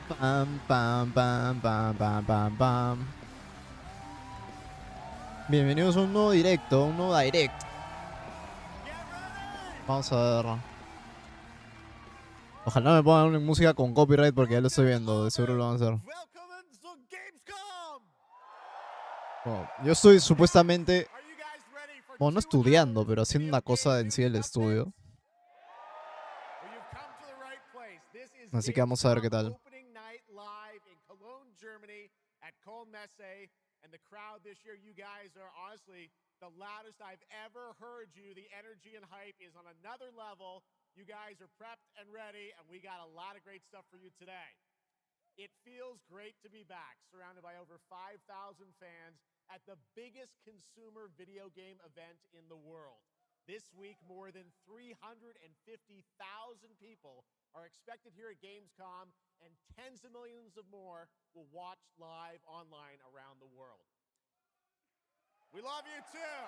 Pam, pam, pam, pam, pam, pam, pam. Bienvenidos a un nuevo directo, un nuevo direct. Vamos a ver. Ojalá me pongan música con copyright porque ya lo estoy viendo, de seguro lo van a hacer. Bueno, yo estoy supuestamente, bueno, no estudiando, pero haciendo una cosa en sí del estudio. Así que vamos a ver qué tal. And the crowd this year, you guys are honestly the loudest I've ever heard you. The energy and hype is on another level. You guys are prepped and ready, and we got a lot of great stuff for you today. It feels great to be back, surrounded by over 5,000 fans at the biggest consumer video game event in the world. This week, more than 350,000 people are expected here at Gamescom, and tens of millions of more will watch live online around the world. We love you too.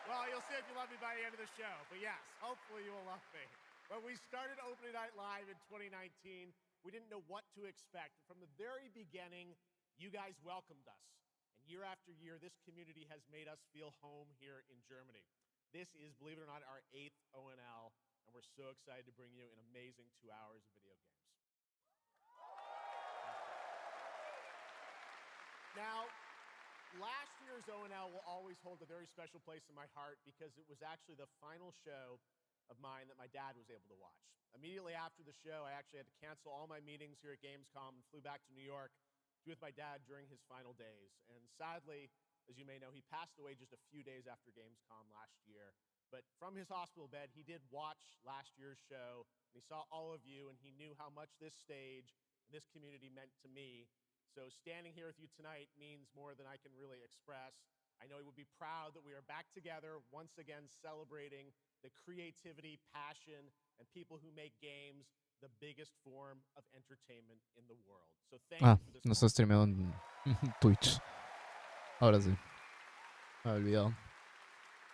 Well, you'll see if you love me by the end of the show, but yes, hopefully you will love me. When we started Opening Night Live in 2019, we didn't know what to expect. From the very beginning, you guys welcomed us. And year after year, this community has made us feel home here in Germany. This is, believe it or not, our 8th ONL, and we're so excited to bring you an amazing 2 hours of video games. Now, last year's ONL will always hold a very special place in my heart because it was actually the final show of mine that my dad was able to watch. Immediately after the show, I actually had to cancel all my meetings here at Gamescom and flew back to New York to be with my dad during his final days. And sadly, as you may know, he passed away just a few days after Gamescom last year. But from his hospital bed, he did watch last year's show, and he saw all of you, and he knew how much this stage and this community meant to me. So standing here with you tonight means more than I can really express. I know he would be proud that we are back together, once again celebrating the creativity, passion, and people who make games the biggest form of entertainment in the world. So thank you for this. No está streameado en Twitch. Ahora sí. Me había olvidado.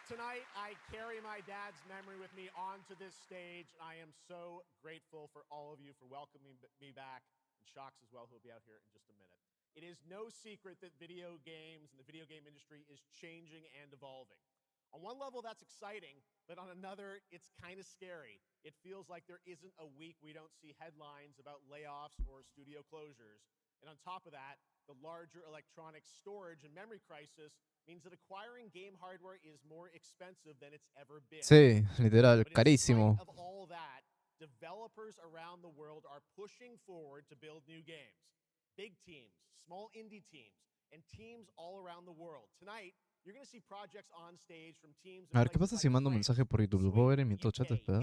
Tonight, I carry my dad's memory with me onto this stage. I am so grateful for all of you for welcoming me back. And Shocks as well, who will be out here in just a minute. It is no secret that video games and the video game industry is changing and evolving. On one level, that's exciting, but on another, it's kind of scary. It feels like there isn't a week we don't see headlines about layoffs or studio closures. And on top of that, the larger electronic storage and memory crisis means that acquiring game hardware is more expensive than it's ever been. Sí, literal, carísimo. Of all that, developers around the world are pushing forward to build new games. Big teams, small indie teams, and teams all around the world. Tonight, you're going to see projects on stage from teams. A ver, ¿qué pasa si mando un mensaje por YouTube? ¿Lo puedo ver en mi chat? Espera.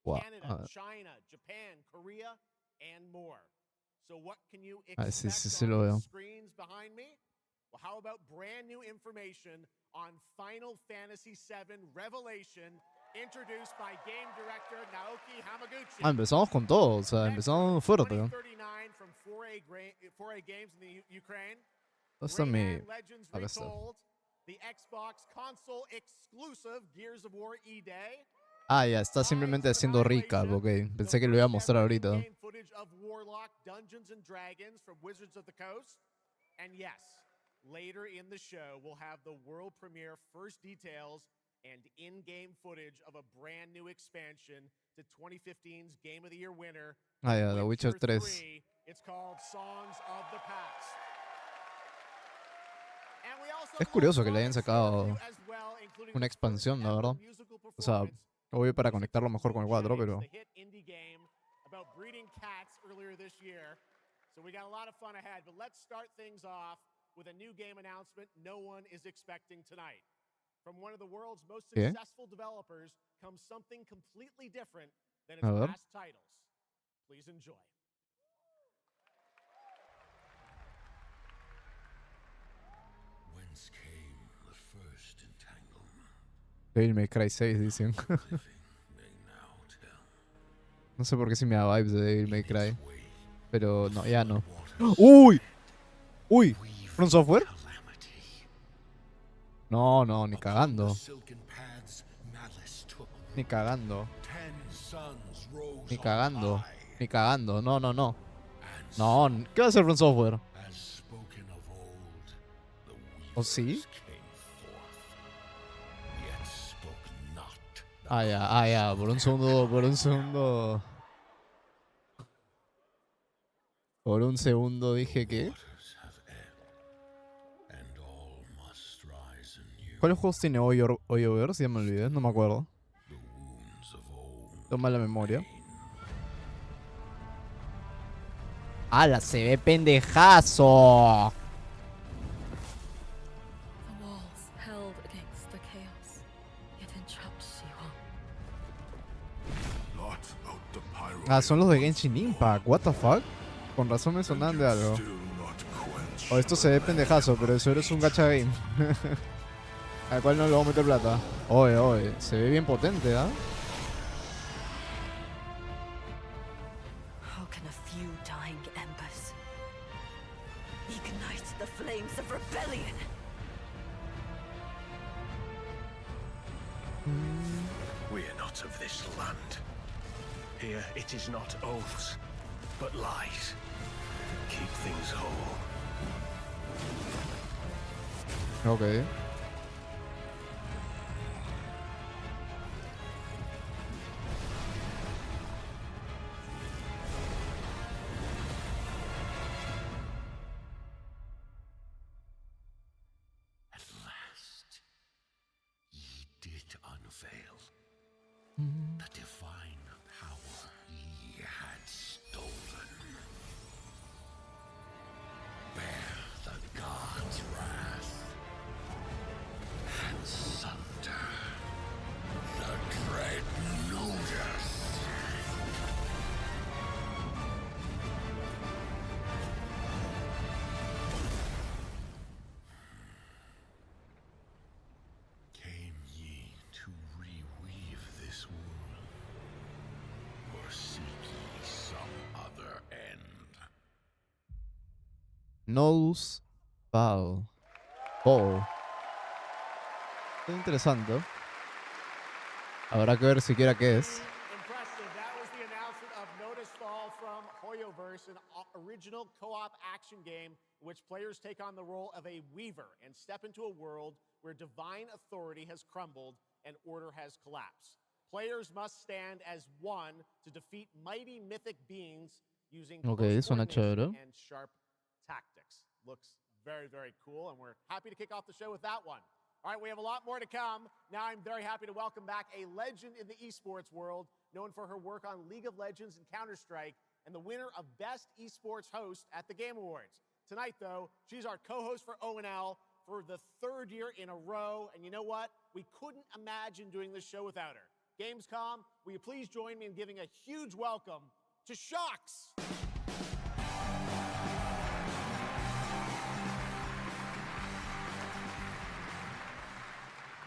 Wow. Canada, China, Japan, Korea, and more. So what can you expect on the screens behind me? Well, how about brand new information on Final Fantasy VII Revelation, introduced by game director Naoki Hamaguchi. Empezamos con todo, o sea, empezamos fuerte. From 4A Games in the Ukraine. Acá está. The Xbox console exclusive Gears of War E-Day. Ah, ya, está simplemente haciendo recap, ok. Pensé que lo iba a mostrar ahorita. And yes, later in the show, we'll have the world premiere first details and in-game footage of a brand new expansion to 2015's Game of the Year winner. Ah, yeah, The Witcher 3. It's called Songs of the Past. Es curioso que le hayan sacado una expansión, la verdad. O sea, obvio para conectarlo mejor con el 4, pero... So we got a lot of fun ahead, but let's start things off with a new game announcement no one is expecting tonight. From one of the world's most successful developers comes something completely different than its past titles. Please enjoy. Whence came the first entanglement? Devil May Cry 6, dicen. No sé por qué si me da vibes de Devil May Cry. Pero no, ya no. ¡Uy! ¡Uy! ¿From Software? No, no, ni cagando. Ni cagando. Ni cagando. Ni cagando. No, no, no. No, ¿qué va a ser From Software? ¿O sí? Ah, ya, por un segundo. Por un segundo dije que. ¿Cuáles juegos tiene Hoyoverse? Ya me olvidé, no me acuerdo. Toma la memoria. ¡Hala! Se ve pendejazo. Ah, son los de Genshin Impact. What the fuck? Con razón me sonan de algo. O esto se ve pendejazo, pero eso es un gacha game. Al cual no le vamos a meter plata. Oye, se ve bien potente, ¿ah? How can a few dying embers ignite the flames of rebellion? We are not of this land. Here it is not oaths, but lies. Keep things whole. Ok. At last, ye did unveil the divine power ye had stolen. Bear the god's wrath and sunder the dread notice. Came ye to reweave this world, or seek ye some other end? Nose Bow. Oh. Está interesante. Habrá que ver siquiera qué es. Impressive. That was the announcement of Notice Fall from Hoyoverse, an original co-op action game in which players take on the role of a weaver and step into a world where divine authority has crumbled and order has collapsed. Players must stand as one to defeat mighty mythic beings using close suena coordination chévere. and sharp tactics. Looks very, very cool, and we're happy to kick off the show with that one. All right, we have a lot more to come. Now I'm very happy to welcome back a legend in the esports world, known for her work on League of Legends and Counter-Strike, and the winner of Best Esports Host at the Game Awards. Tonight, though, she's our co-host for O&L for the third year in a row, and you know what? We couldn't imagine doing this show without her. Gamescom, will you please join me in giving a huge welcome to Shocks?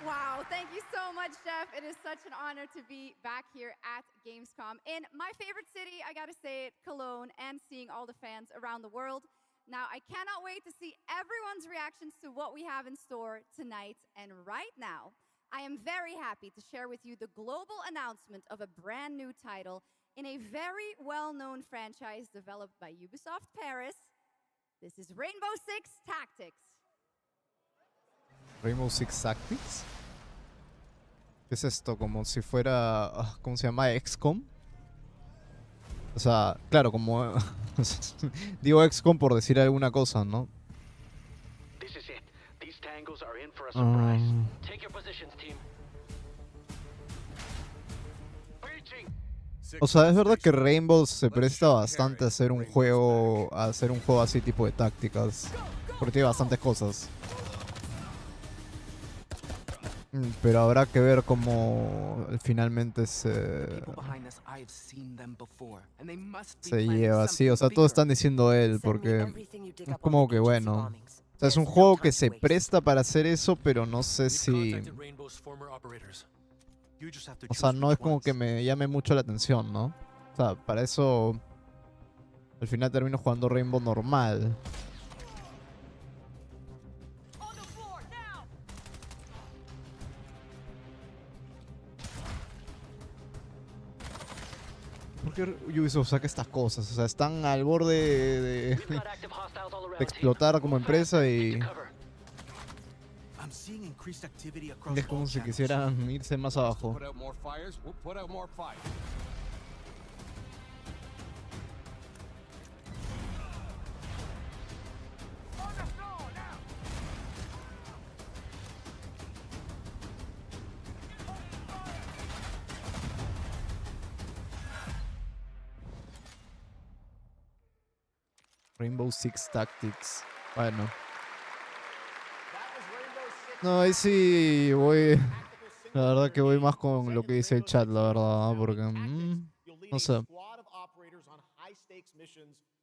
Wow, thank you so much, Jeff. It is such an honor to be back here at Gamescom in my favorite city, I gotta say it, Cologne, and seeing all the fans around the world. Now, I cannot wait to see everyone's reactions to what we have in store tonight. And right now, I am very happy to share with you the global announcement of a brand new title in a very well-known franchise developed by Ubisoft Paris. This is Rainbow Six Tactics. Rainbow Six Tactics. ¿Qué es esto? Como si fuera. ¿Cómo se llama? XCOM. O sea, claro, como. Digo XCOM por decir alguna cosa, ¿no? This is it. These tangles are in for a surprise. Ah. Take your positions, team. Breaching. O sea, es verdad que Rainbow se presta bastante a hacer un juego. A hacer un juego así tipo de tácticas. Porque tiene bastantes cosas. Pero habrá que ver cómo finalmente se lleva así. O sea, todos están diciendo él, porque es como que bueno. O sea, es un juego que se presta para hacer eso, pero no sé si. O sea, no es como que me llame mucho la atención, ¿no? O sea, para eso. Al final termino jugando Rainbow normal. ¿Por qué Ubisoft saca estas cosas? O sea, están al borde de explotar como empresa y es como si quisieran irse más abajo. Rainbow Six Tactics. Bueno. No, ahí sí voy. La verdad que voy más con lo que dice el chat, la verdad, ¿no? Porque no sé.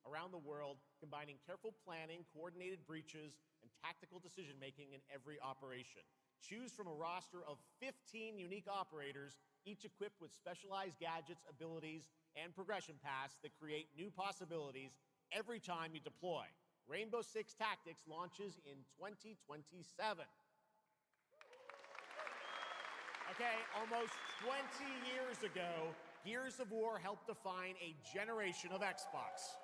Around the world, combining careful planning, coordinated breaches, and tactical decision-making in every operation. Choose from a roster of 15 unique operators, each equipped with specialized gadgets, abilities, and progression paths that create new possibilities every time you deploy. Rainbow Six Tactics launches in 2027. Okay, almost 20 years ago, Gears of War helped define a generation of Xbox.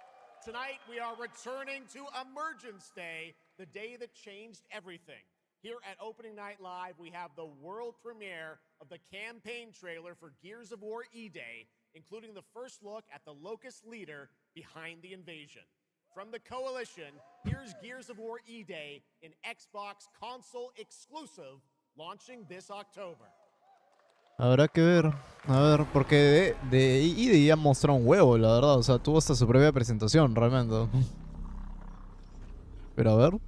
Tonight, we are returning to Emergence Day, the day that changed everything. Here at Opening Night Live, we have the world premiere of the campaign trailer for Gears of War E-Day, including the first look at the Locust leader behind the invasion. From the Coalition, here's Gears of War E-Day, an Xbox console exclusive, launching this October. Habrá que ver. A ver, porque de ID ya mostró un huevo, la verdad. O sea, tuvo hasta su propia presentación, realmente. Pero a ver.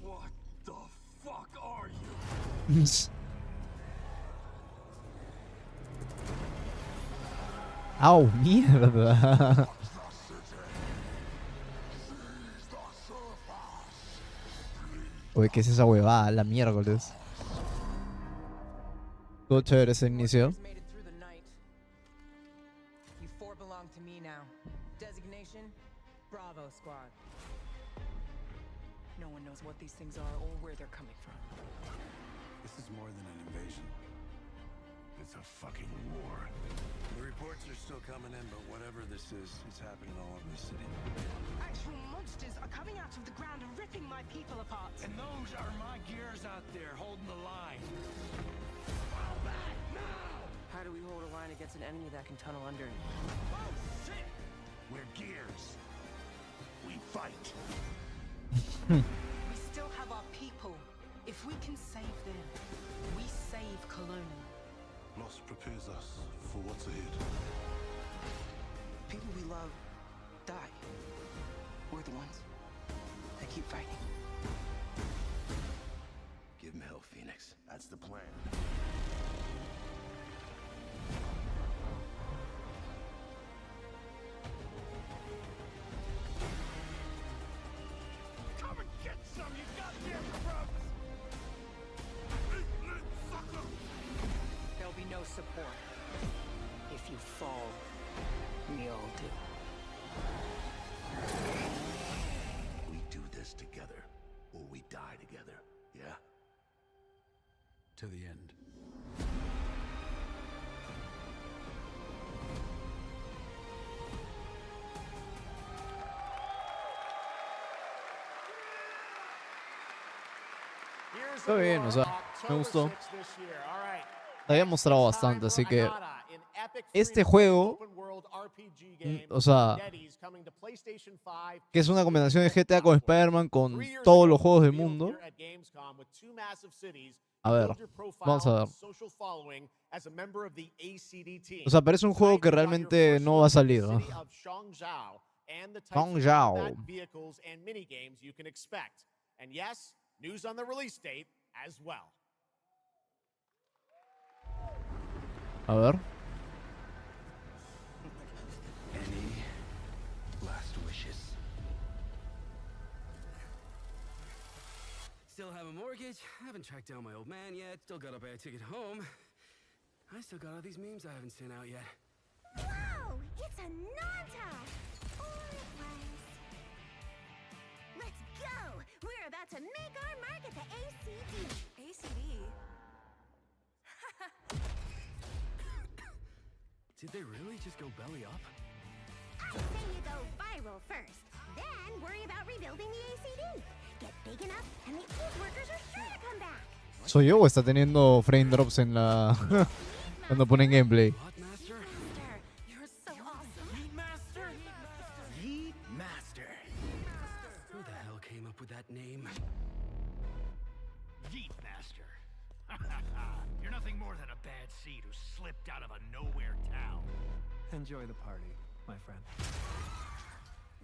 What the fuck are you? ¡Au, mierda! Oye, ¿qué es esa huevada? La miércoles. Todo chévere ese inicio. You four belong to me now. Designation, Bravo Squad. No one knows what these things are or where they're coming from. This is more than an invasion. It's a fucking war. The reports are still coming in, but whatever this is, it's happening all over the city. Actual monsters are coming out of the ground and ripping my people apart. And those are my gears out there holding the line. Fall back now! How do we hold a line against an enemy that can tunnel under it? Oh shit! We're gears. We fight. We still have our people. If we can save them, we save Cologne. Loss prepares us for what's ahead. People we love die. We're the ones that keep fighting. Give him hell, Phoenix. That's the plan. Come and get some, you goddamn grubs! There'll be no support. If you fall, we all do. We do this together, or we die together, yeah? To the end. Está bien, o sea, me gustó. Te había mostrado bastante, así que este juego, o sea, que es una combinación de GTA con Spider-Man con todos los juegos del mundo. A ver, vamos a ver. O sea, parece un juego que realmente no va a salir, ¿no? Guangzhou. News on the release date as well. A ver. Any last wishes? Still have a mortgage, haven't tracked down my old man yet, still gotta buy a ticket home. I still got all these memes I haven't sent out yet. Whoa! It's a Nanta! Or it was. Let's go! We're about to make our mark at the ACD. ACD? Did they really just go belly up? I say you go viral first, then worry about rebuilding the ACD. Get big enough, and the old workers are sure to come back. ¿Soy yo o está teniendo frame drops en la cuando ponen gameplay? What, Master? Master, you're so awesome. Master! Yeet Master! Who the hell came up with that name? Yeet Master. You're nothing more than a bad seed who slipped out of a nowhere town. Enjoy the party, my friend.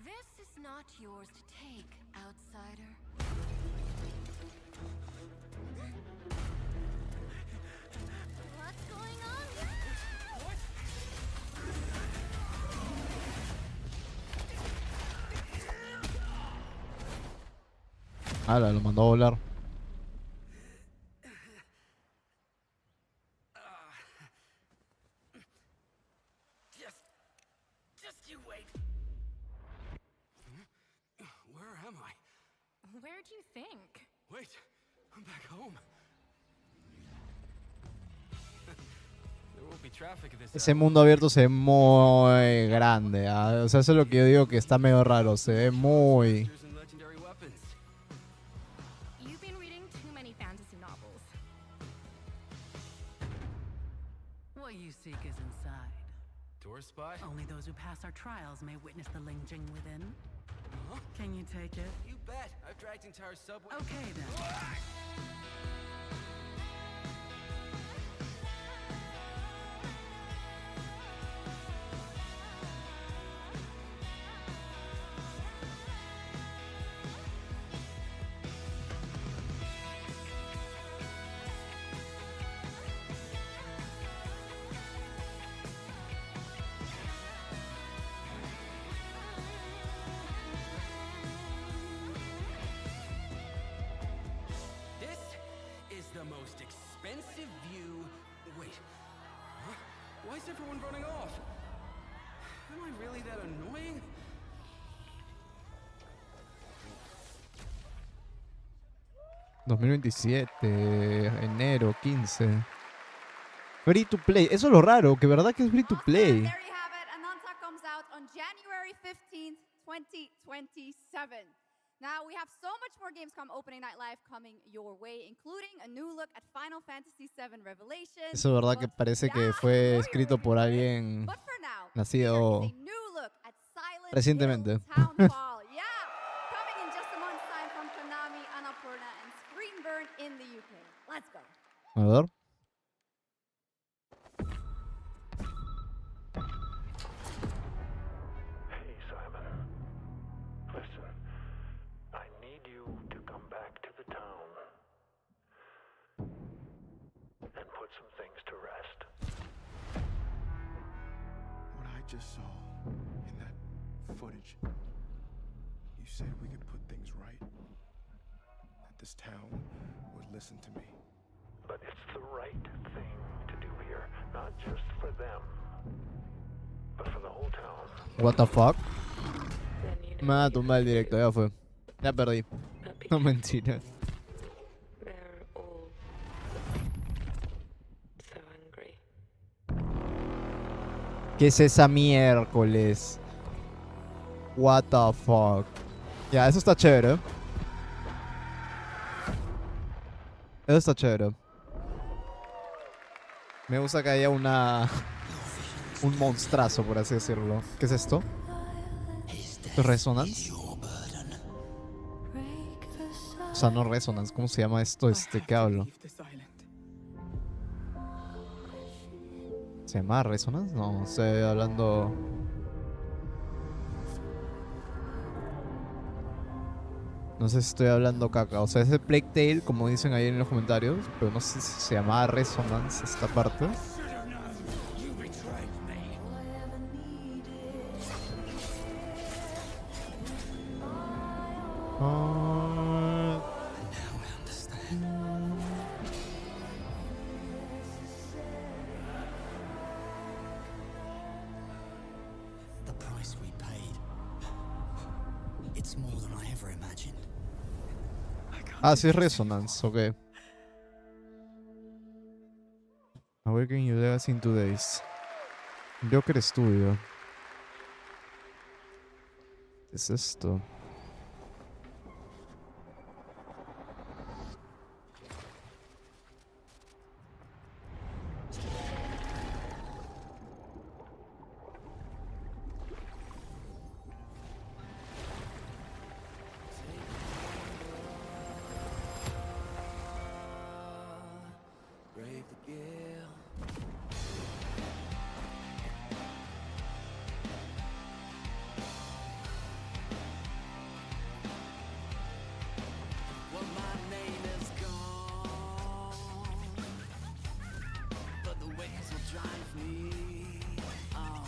This is not yours to take, outsider. What's going on here? Ala, lo mandó a volar. Just you wait. Where am I? Where do you think? Wait, I'm back home. There won't be traffic this Ese mundo abierto se ve muy grande. O sea, eso es lo que yo digo que está medio raro. Se ve muy... legendary weapons. You've been reading too many fantasy novels. What you seek is inside. Door spy? Only those who pass our trials may witness the lingering within. Huh? Can you take it? You bet. I've dragged entire subway. Okay then. This is the most expensive view. Wait. Huh? Why is everyone running off? Am I really that annoying? enero 15. Free to play. Eso es lo raro, que verdad que es free to play. There you have it. Ananta comes out on January 15th, 2027. Now, we have so much more Gamescom Opening Night Live coming your way, including a new look at Final Fantasy VII Revelations. Eso es verdad que parece que fue escrito por alguien But for now, nacido here is a new look at Silent recientemente. Hill Townfall. Yeah, coming in just a month's time from Konami, Annapurna, and Screenburn in the UK. Let's go. A ver. Hey, Simon. Listen, I need you to come back to the town and put some things to rest. What I just saw in that footage, you said we could put things right. That this town would listen to me. But it's the right thing to do here, not just for them, but for the whole town. What the fuck? Me va a tumbar el directo, ya fue. Ya perdí. No, mentira. They're all so angry. ¿Qué es esa miércoles? What the fuck? Ya, eso está chévere. Eso está chévere. Me gusta que haya un monstruazo, por así decirlo. ¿Qué es esto? ¿Resonance? O sea, no Resonance. ¿Cómo se llama esto? ¿Qué hablo? ¿Se llama Resonance? No, estoy hablando... No sé si estoy hablando caca. O sea, es el Plague Tale, como dicen ahí en los comentarios. Pero no sé si se llama Resonance esta parte. The price we paid. It's more than I ever imagined. Ah, sí es Resonance, ok. Awakening your legacy in 2 days. Joker Studio. ¿Qué es esto? Brave the gale. Well, my name is gone, but the waves will drive me on.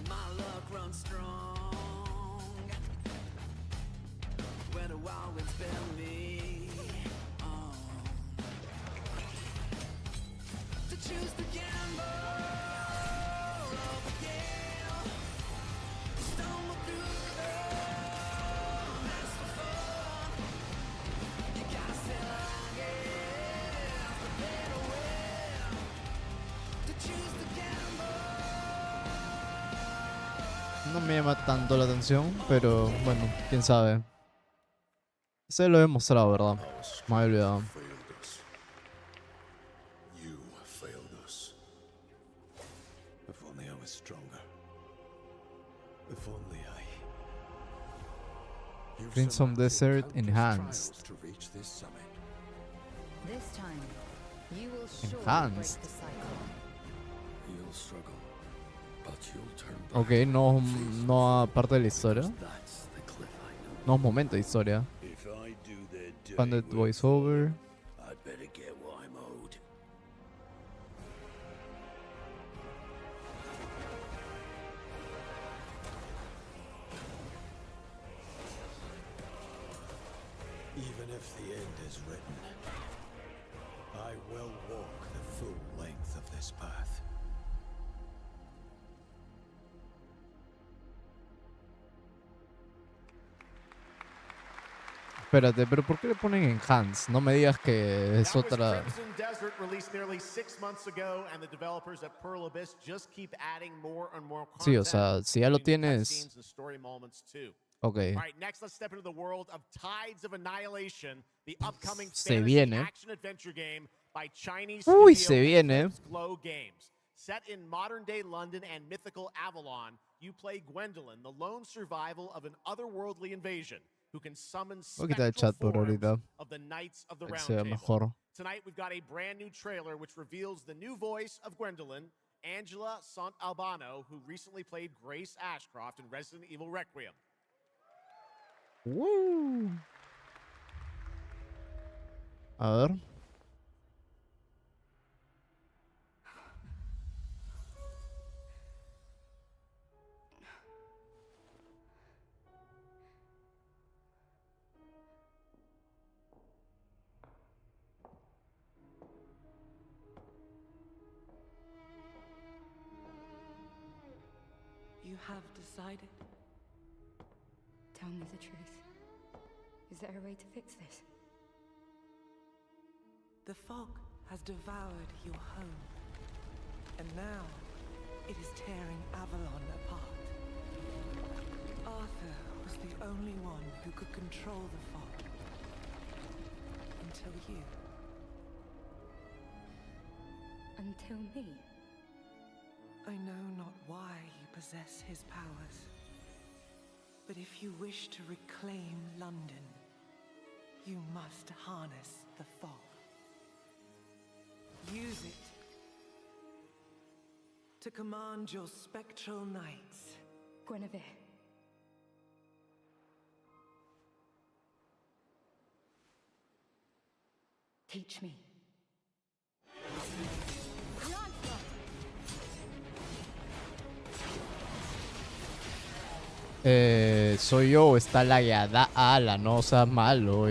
My luck runs strong when the wild winds bear me on. To choose the gamble of the gale, stumble through the storm, that's the fun. You gotta sail along it, prepare to win. To choose the gamble. No me llama tanto la atención, pero bueno, quién sabe. Se lo he mostrado, ¿verdad? Me había olvidado. Failed us. You failed us. If only I was stronger. If only I. You've Crimson surmounted Desert countless Enhanced. trials to reach this summit. This time, you will surely break Enhanced. the cycle. You'll struggle, but you'll turn back. Ok, no, no parte de la historia. That's the cliff I know. No es momento de historia. If I do their Funded dirty work voiceover. I'd better get what I'm owed. Even if the end is written, I will walk the full length of this path. Espérate, pero ¿por qué le ponen Enhanced? No me digas que es That was otra. Crimson Desert, released nearly 6 months ago, and the developers at Pearl Abyss just keep adding more and more content. Sí, o sea, si ya lo including tienes. cutscenes and story moments too. Ok. All right, next let's step into the world of Tides of Annihilation, the upcoming Se fantasy viene. action adventure game by Chinese Uy, studio se viene. Eclipse Glow Games. Set in modern-day London and mythical Avalon, you play Gwendolyn, the lone survival of an otherworldly invasion who can summon Voy a quitar el spectral chat por forms ahorita. of the Knights of the Para que Round se vea Table. mejor. Tonight we've got a brand new trailer which reveals the new voice of Gwendolyn, Angela Sant Albano, who recently played Grace Ashcroft in Resident Evil Requiem. A ver. You have decided? Tell me the truth. Is there a way to fix this? The fog has devoured your home, and now it is tearing Avalon apart. Arthur was the only one who could control the fog. Until you. Until me? I know not why you possess his powers, but if you wish to reclaim London, you must harness the fog. Use it to command your spectral knights. Guinevere. Teach me. Soy yo, está lagueada. Ala, no seas malo,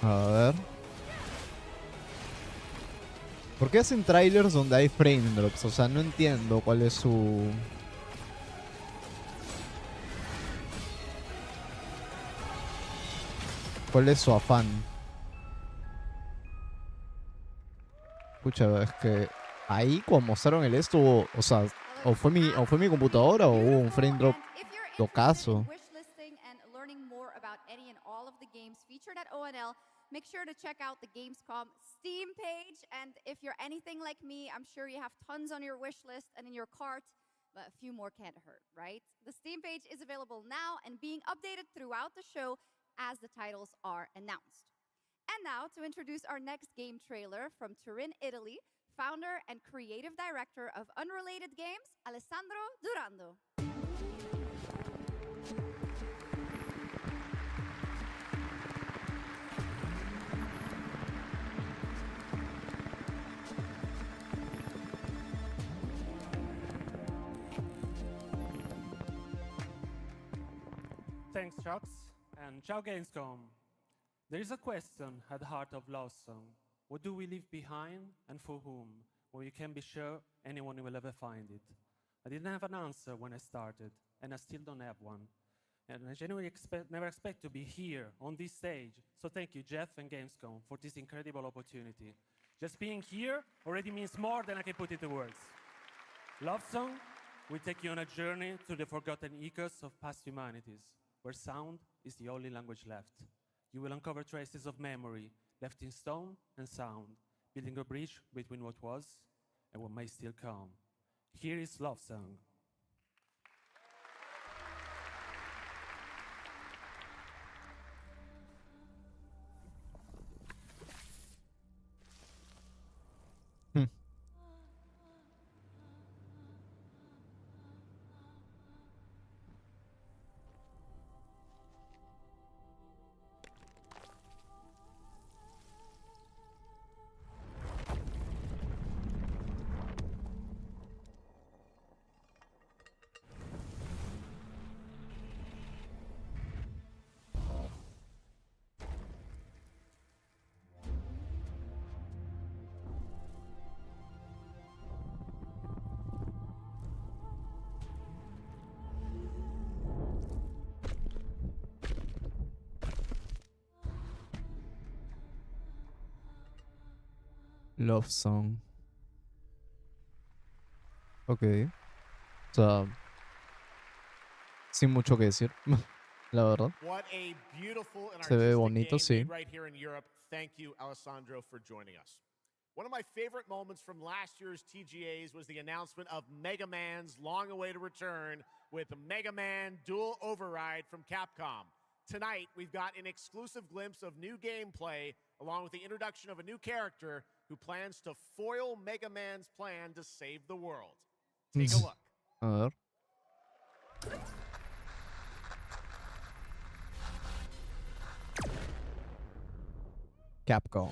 A ver. ¿Por qué hacen trailers donde hay frame drops? O sea, no entiendo cuál es su... ¿Cuál es su afán? Escucha, es que ahí cuando mostraron el esto, o sea, o fue mi computadora o hubo un frame drop locazo. Wishlisting and learning more about any and all of the games featured at ONL, make sure to check out the Gamescom Steam page. And if you're anything like me, I'm sure you have tons on your wish list and in your cart, but a few more can't hurt, right? The Steam page is available now and being updated throughout the show as the titles are announced. And now to introduce our next game trailer from Turin, Italy, founder and creative director of Unrelated Games, Alessandro Durando. Thanks, Chucks, and ciao Gamescom. There is a question at the heart of Love Song. What do we leave behind and for whom? Well, you can be sure anyone will ever find it. I didn't have an answer when I started, and I still don't have one. And I genuinely never expect to be here on this stage. So thank you, Jeff and Gamescom, for this incredible opportunity. Just being here already means more than I can put into words. Love Song will take you on a journey through the forgotten echoes of past humanities, where sound is the only language left. You will uncover traces of memory left in stone and sound, building a bridge between what was and what may still come. Here is Love Song. Love Song. Ok. O sea, sin mucho que decir, la verdad. What a beautiful and Se ve artistic bonito, game sí. made right here in Europe. Thank you, Alessandro, for joining us. One of my favorite moments from last year's TGAs was the announcement of Mega Man's long-awaited return with Mega Man Dual Override from Capcom. Tonight, we've got an exclusive glimpse of new gameplay, along with the introduction of a new character who plans to foil Mega Man's plan to save the world. Take a look. A ver. Capcom.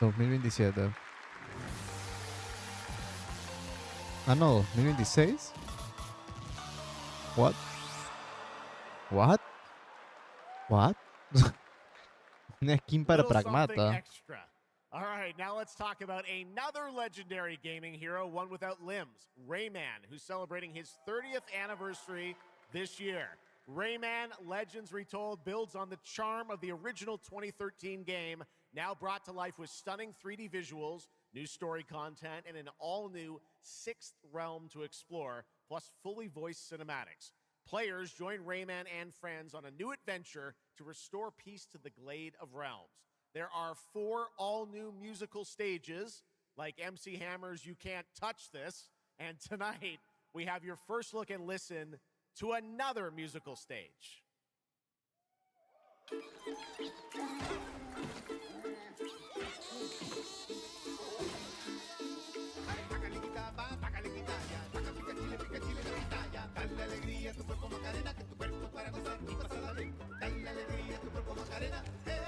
¿2027? Ah, no, 2026. What? What? What? Una skin para Little something Pragmata. extra. All right, now let's talk about another legendary gaming hero, one without limbs, Rayman, who's celebrating his 30th anniversary this year. Rayman Legends Retold builds on the charm of the original 2013 game, now brought to life with stunning 3D visuals, new story content, and an all-new sixth realm to explore, plus fully voiced cinematics. Players join Rayman and friends on a new adventure to restore peace to the Glade of Realms. There are 4 all-new musical stages, like MC Hammer's You Can't Touch This, and tonight we have your first look and listen to another musical stage.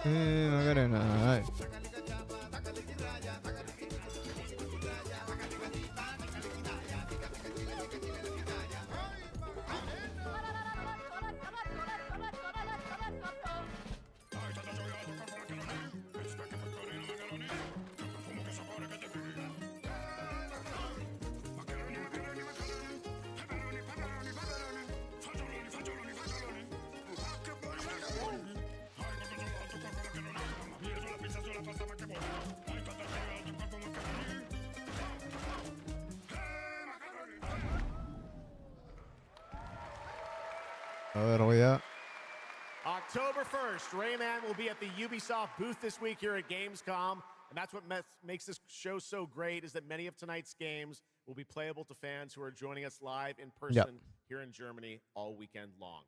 Macarena, ay. A ver, voy a... October 1st, Rayman will be at the Ubisoft booth this week here at Gamescom, and that's what makes this show so great, is that many of tonight's games will be playable to fans who are joining us live in person here in Germany all weekend long.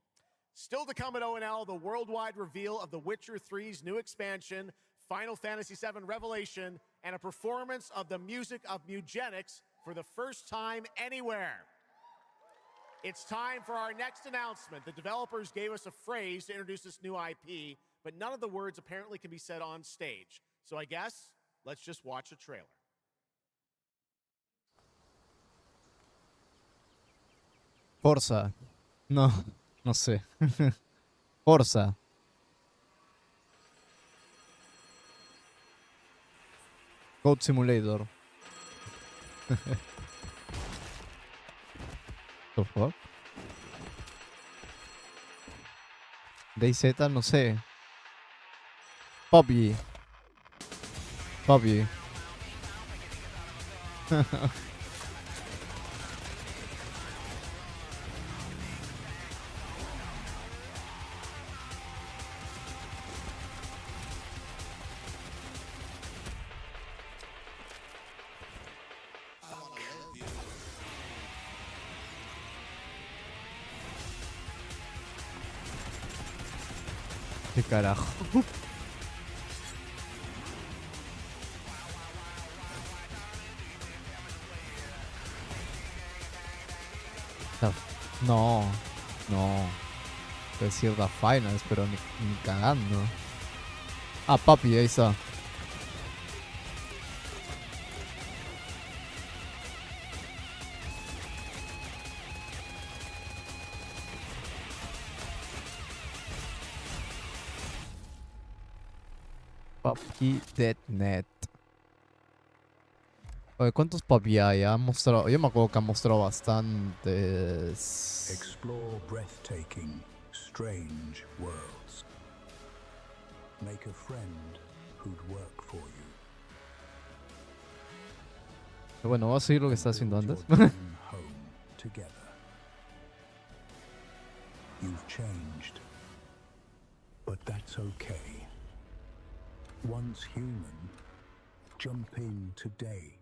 Still to come at ONL, the worldwide reveal of The Witcher 3's new expansion, Final Fantasy VII Revelation, and a performance of the music of Mugenics for the first time anywhere. It's time for our next announcement. The developers gave us a phrase to introduce this new IP, but none of the words apparently can be said on stage. So I guess let's just watch a trailer. Forza. No, no sé. Forza. Code Simulator. The fuck? DayZ, no sé. PUBG. PUBG. ¿Qué carajo? No, no. Voy a decir The Finals, pero ni cagando. Ah, papi, ahí está. PUBG.net. Oye, ¿cuántos PUBG hay? Ha mostrado, yo me acuerdo que ha mostrado bastantes. Explore breathtaking, strange worlds. Make a friend who'd work for you. Bueno, voy a seguir lo que está haciendo antes. Home together. You've changed, but that's okay. Once human, jump in today.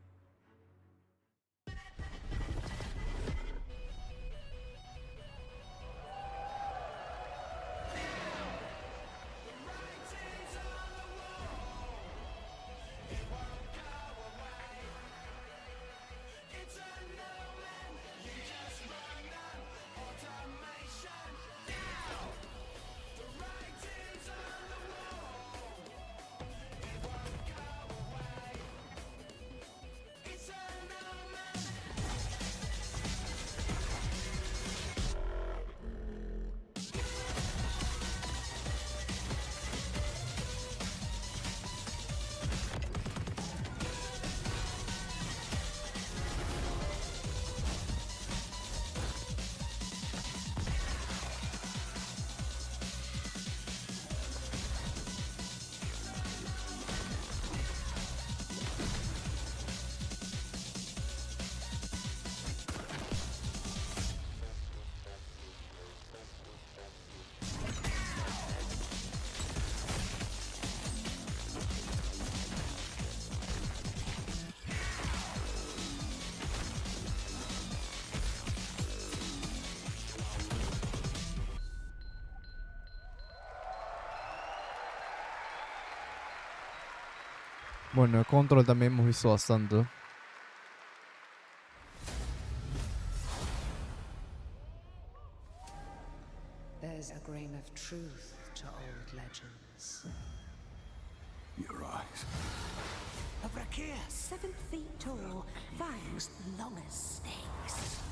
Bueno, el control también hemos visto bastante. There's a grain of truth to old legends. Your eyes. A Brakir, 7 feet tall, fangs long as snakes.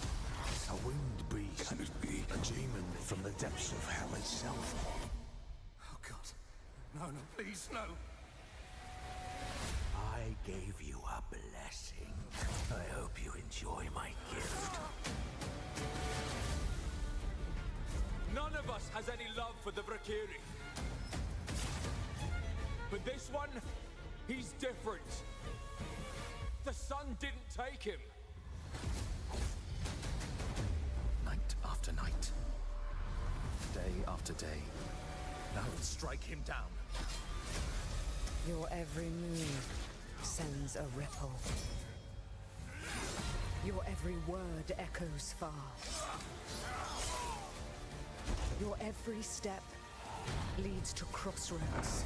A winged beast. Can it be? A demon from the depths of hell itself. Oh, God. No, no, please, no. I gave you a blessing. I hope you enjoy my gift. None of us has any love for the Brakiri. But this one, he's different. The sun didn't take him. Night after night. Day after day. Now strike him down. Your every move sends a ripple. Your every word echoes far. Your every step leads to crossroads.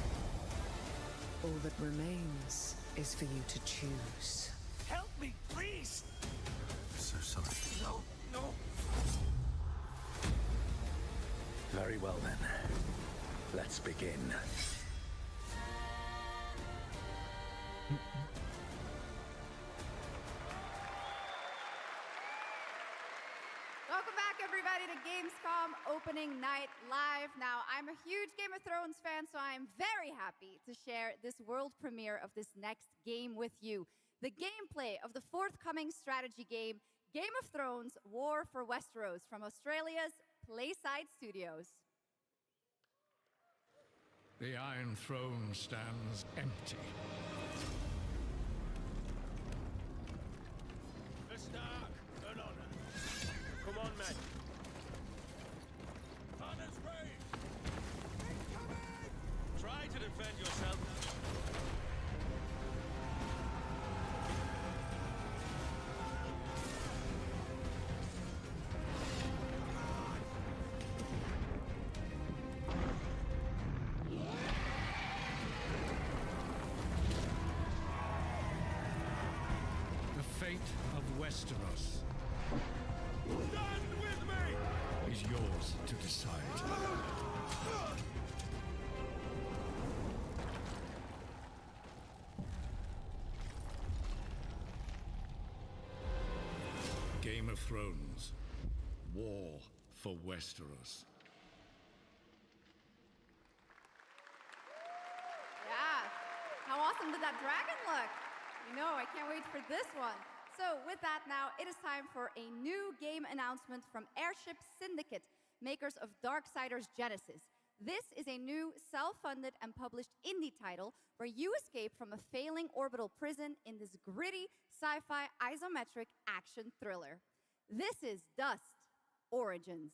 All that remains is for you to choose. Help me, please! So sorry. No, no. Very well then. Let's begin. Welcome back, everybody, to Gamescom opening night live. Now, I'm a huge Game of Thrones fan, so I am very happy to share this world premiere of this next game with you. The gameplay of the forthcoming strategy game, Game of Thrones War for Westeros, from Australia's Playside Studios. The Iron Throne stands empty. The Stark, an honor. Come on, men. On its way. Try to defend yourself. The fate of Westeros, stand with me, is yours to decide. Game of Thrones, War for Westeros. Yeah, how awesome did that dragon look? You know, I can't wait for this one. So with that now, it is time for a new game announcement from Airship Syndicate, makers of Darksiders Genesis. This is a new self-funded and published indie title where you escape from a failing orbital prison in this gritty sci-fi isometric action thriller. This is Dust Origins.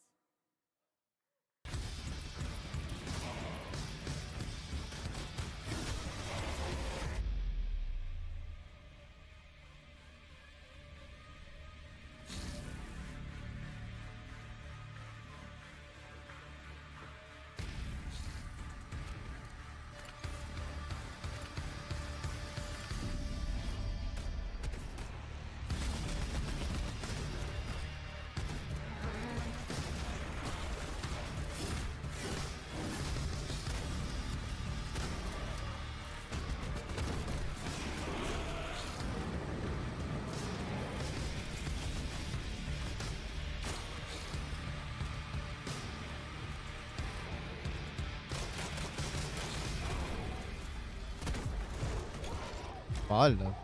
Hala.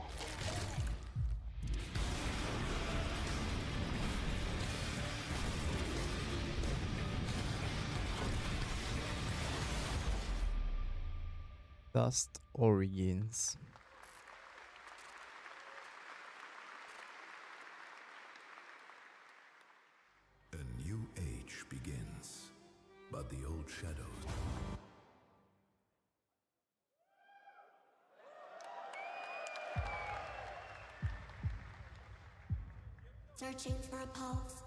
Dust Origins. A new age begins, but the old shadows. Searching for a pulse.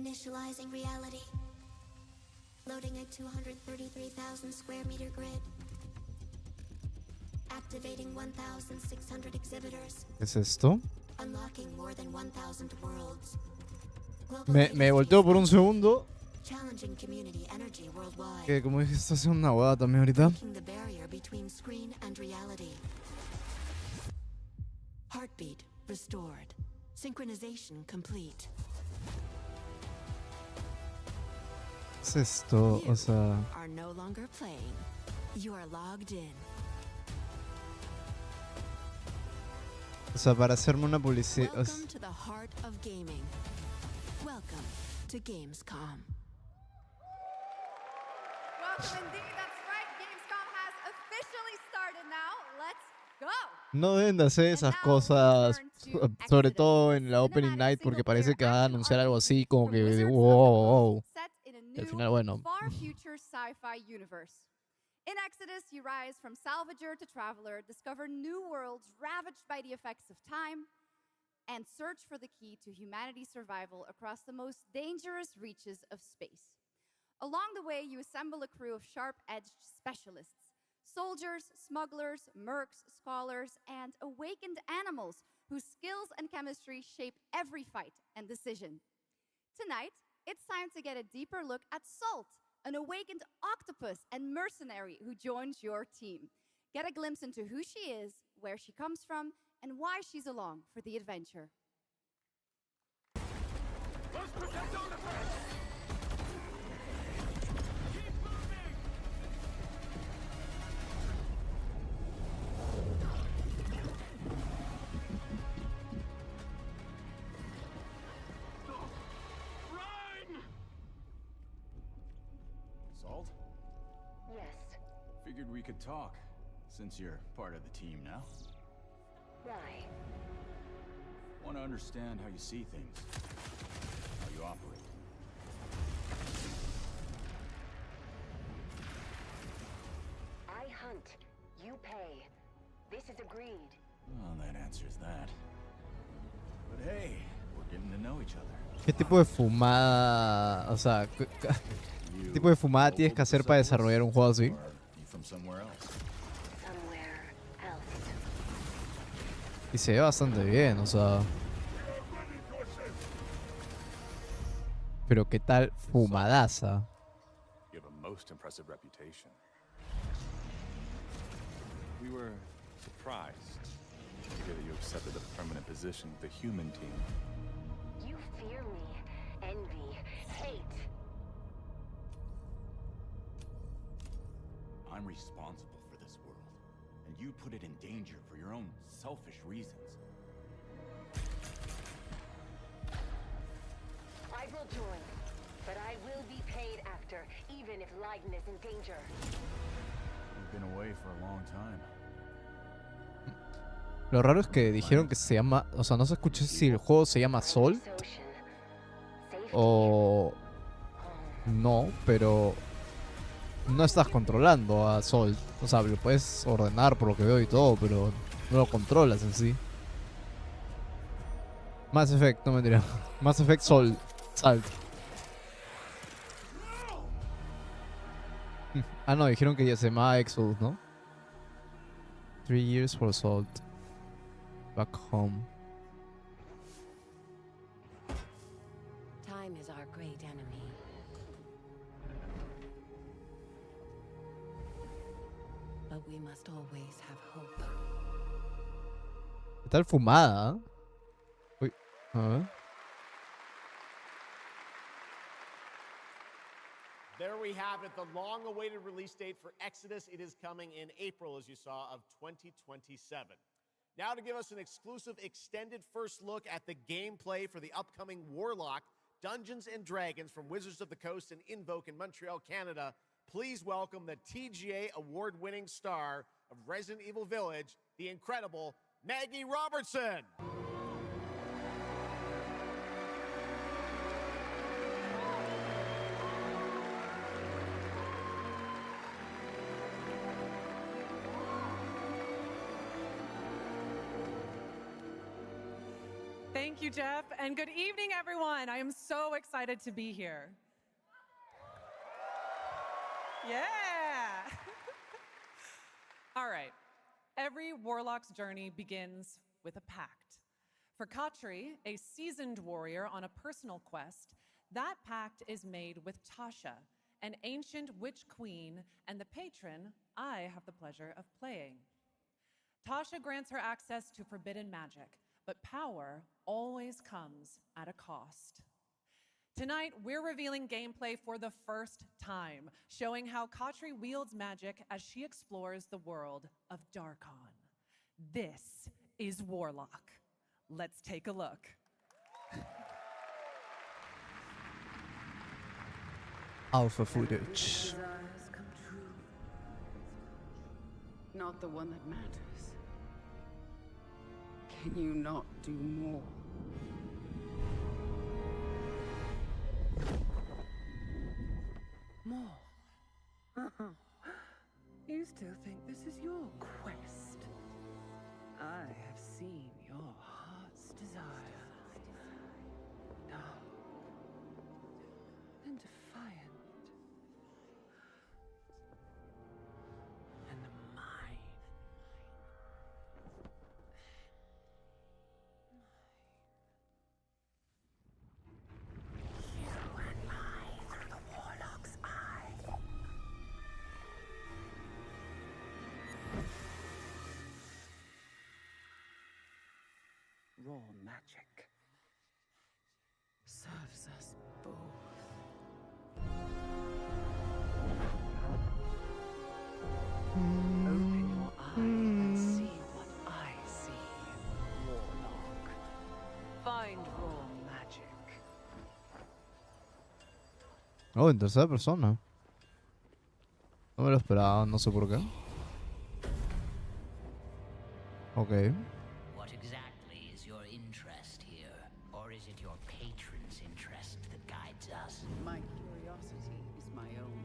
Initializing reality. Loading a 233,000 square meter grid. Activating 1,600 exhibitors. ¿Qué es esto? Unlocking more than 1,000 worlds. Me volteo por un segundo. Challenging community energy worldwide. Que como dije, está haciendo una huevada también ahorita. Breaking the barrier between screen and reality. Heartbeat restored. Synchronization complete. ¿Qué es esto? O sea... Are no longer playing. You are logged in. O sea, para hacerme una publicidad... Welcome to the heart of gaming. Welcome to Gamescom. Welcome indeed, that's right. Gamescom has officially started now. Let's go. No deben de hacer esas cosas, sobre todo en la Opening Night, porque parece que van a anunciar algo así como que de wow. Y al final, bueno. Far future sci-fi universe. In Exodus, you rise from salvager to traveler, discover new worlds ravaged by the effects of time, and search for the key to humanity's survival across the most dangerous reaches of space. Along the way, you assemble a crew of sharp-edged specialists, soldiers, smugglers, mercs, scholars, and awakened animals whose skills and chemistry shape every fight and decision. Tonight, it's time to get a deeper look at Salt, an awakened octopus and mercenary who joins your team. Get a glimpse into who she is, where she comes from, and why she's along for the adventure. Salt? Yes. Figured we could talk, since you're part of the team now. Why? Want to understand how you see things, how you operate. I hunt. You pay. This is agreed. Well, that answers that. But hey, we're getting to know each other. ¿Qué tipo de fumada, o sea, qué tipo de fumada tienes que hacer para desarrollar un juego así? You from somewhere else? Somewhere else. Y se ve bastante bien, o sea. Pero qué tal fumadaza. You have a most impressive reputation. We were surprised to hear that you accepted a permanent position with the human team. You fear me, envy, hate. I'm responsible for this world, and you put it in danger for your own selfish reasons. I will join, but I will be paid after, even if Leiden is in danger. You've been away for a long time. Lo raro es que dijeron que se llama, o sea, no se escuchó si el juego se llama Salt o no, pero no estás controlando a Salt. O sea, lo puedes ordenar por lo que veo y todo, pero no lo controlas en sí. Mass Effect, no me dirá. Mass Effect Salt. Ah, no, dijeron que ya se llama Exodus, ¿no? 3 years for Salt. Back home. Time is our great enemy. But we must always have hope. ¿Qué tal fumada? Uy, a ver. There we have it, the long-awaited release date for Exodus. It is coming in April, as you saw, of 2027. Now to give us an exclusive extended first look at the gameplay for the upcoming Warlock Dungeons & Dragons from Wizards of the Coast and Invoke in Montreal, Canada, please welcome the TGA award-winning star of Resident Evil Village, the incredible Maggie Robertson. Thank Thank you, Jeff, and good evening, everyone. I am so excited to be here. Yeah. All right. Every warlock's journey begins with a pact. For Katri, a seasoned warrior on a personal quest, that pact is made with Tasha, an ancient witch queen and the patron I have the pleasure of playing. Tasha grants her access to forbidden magic, but power always comes at a cost. Tonight, we're revealing gameplay for the first time, showing how Katri wields magic as she explores the world of Darkon. This is Warlock. Let's take a look. Alpha footage. Desires come true. Not the one that matters. Can you not do more? More? You still think this is your quest? I have seen your heart's desire. Dark and defiant. And mine. You and I through the Warlock's eye. Raw magic serves us both. Open your eye and see what I see, Warlock. Find raw magic. Oh, en tercera persona. No me lo esperaba, no sé por qué. Ok. What exactly is your interest here? Or is it your patron's interest that guides us? My curiosity is my own.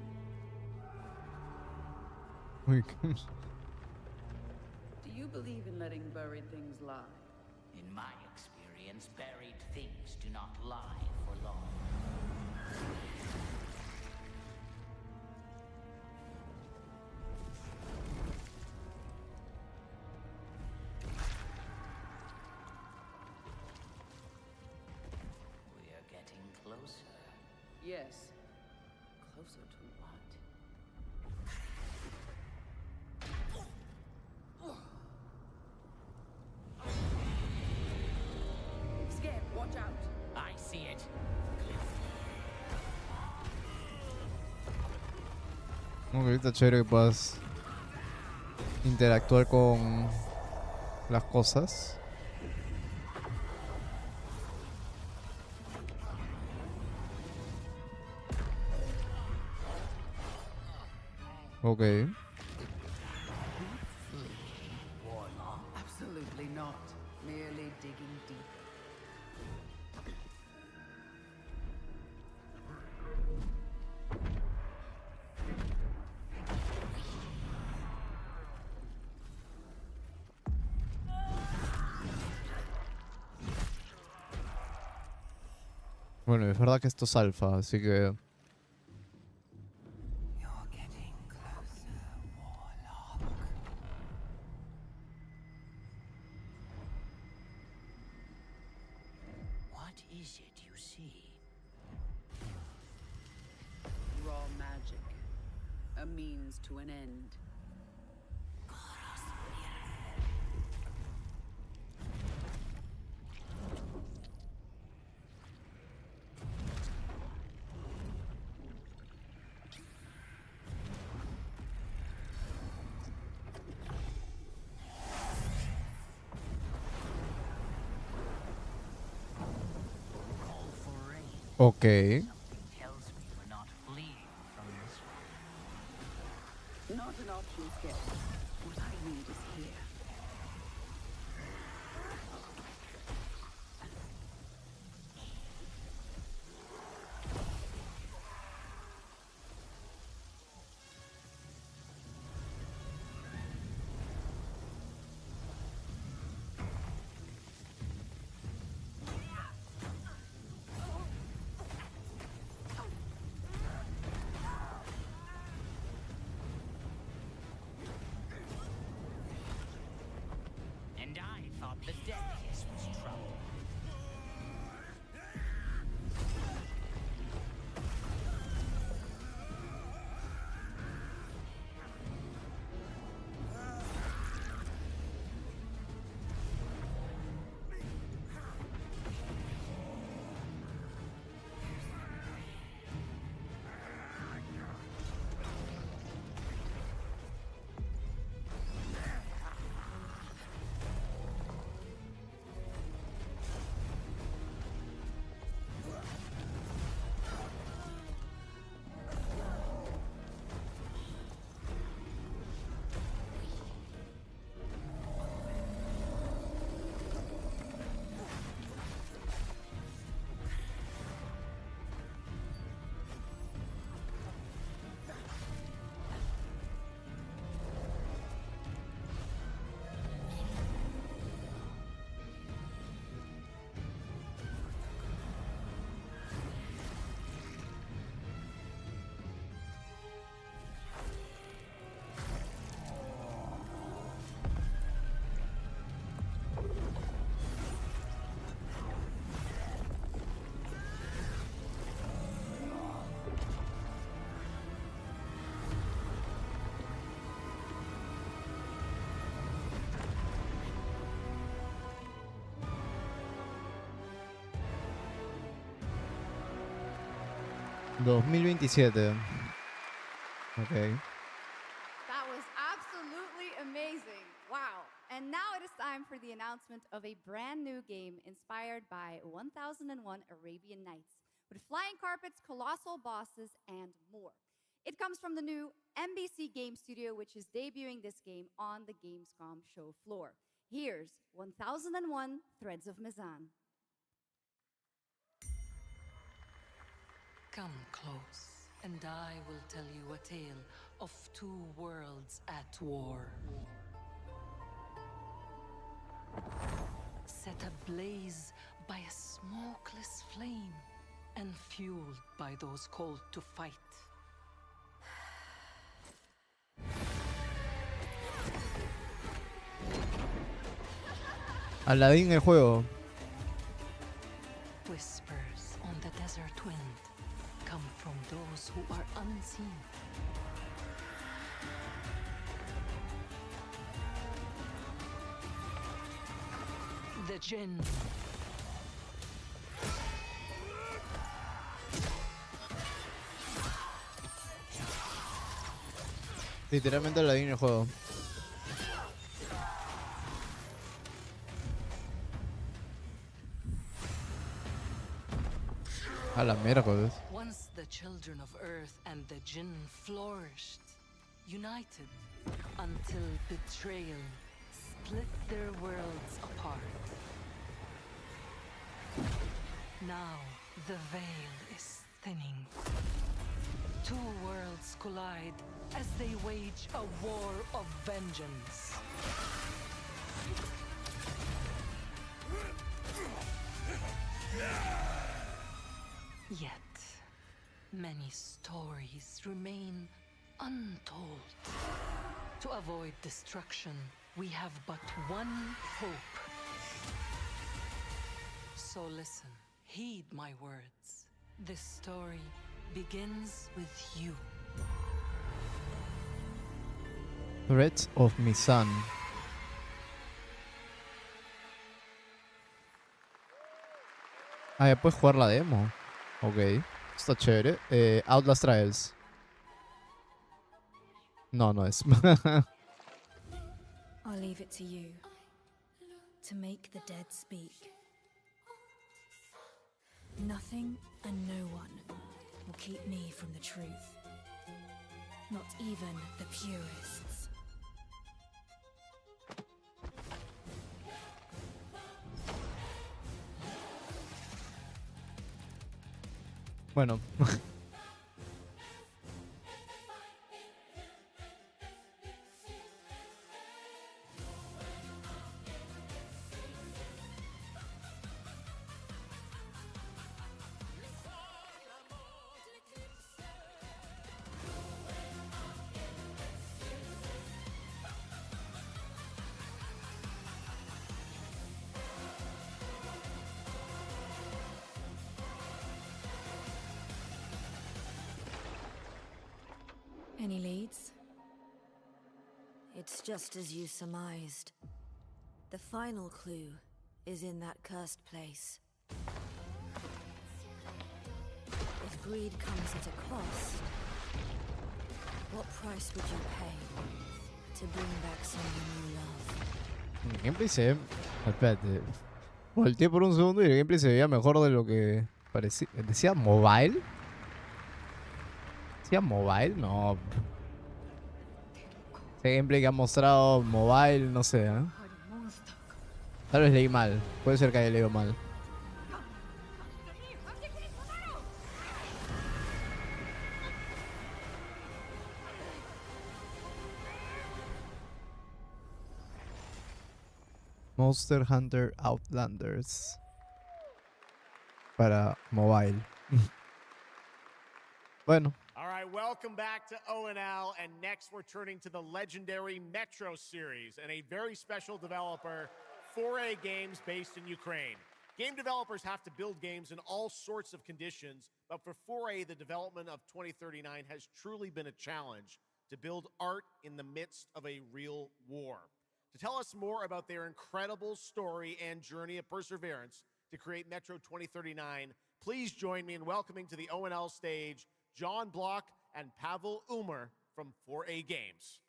Uy, Do you believe in letting buried things lie? In my experience, buried things do not lie for long. We are getting closer. Yes. Closer to what? Scared, watch out. I see it. Ok, está chévere que puedas interactuar con las cosas. Ok. Absolutely not. Merely digging deeper. Bueno, es verdad que esto es alfa, así que... What is it you see? Raw magic. A means to an end. Ok. Tells me we're not fleeing from this one. Not an option, Skip. What I need is here. thought the death kiss was trouble. $2027. Okay. That was absolutely amazing. Wow. And now it is time for the announcement of a brand new game inspired by 1001 Arabian Nights, with flying carpets, colossal bosses, and more. It comes from the new NBC Game Studio, which is debuting this game on the Gamescom show floor. Here's 1001 Threads of Mizan. Come close, and I will tell you a tale of two worlds at war. Set ablaze by a smokeless flame, and fueled by those called to fight. Aladdin el juego. Whispers on the desert wind come from those who are unseen. The Jinn. Literalmente Aladdin el juego. A la miércoles. Once the children of Earth and the Jinn flourished, united, until betrayal split their worlds apart. Now the veil is thinning. Two worlds collide as they wage a war of vengeance. Yet, many stories remain untold. To avoid destruction, we have but one hope. So listen, heed my words. This story begins with you. Threads of Mizan. Ah, ya puedes jugar la demo. Ok, está chévere. Outlast Trials. No, no es. I'll leave it to you to make the dead speak. Nothing and no one will keep me from the truth. Not even the purists. Bueno. Any leads? It's just as you surmised. The final clue is in that cursed place. If greed comes at a cost, what price would you pay to bring back someone you love? El gameplay se ve... Espérate. Volteé por un segundo y el gameplay se veía mejor de lo que parecía. ¿Decía mobile? ¿Decía mobile? No. Ese gameplay que ha mostrado mobile, no sé, ¿eh? Tal vez leí mal. Puede ser que haya leído mal. Monster Hunter Outlanders para mobile. Bueno. All right, welcome back to ONL, and next we're turning to the legendary Metro series and a very special developer, 4A Games, based in Ukraine. Game developers have to build games in all sorts of conditions, but for 4A, the development of 2039 has truly been a challenge to build art in the midst of a real war. To tell us more about their incredible story and journey of perseverance to create Metro 2039, please join me in welcoming to the ONL stage John Block and Pavel Umer from 4A Games.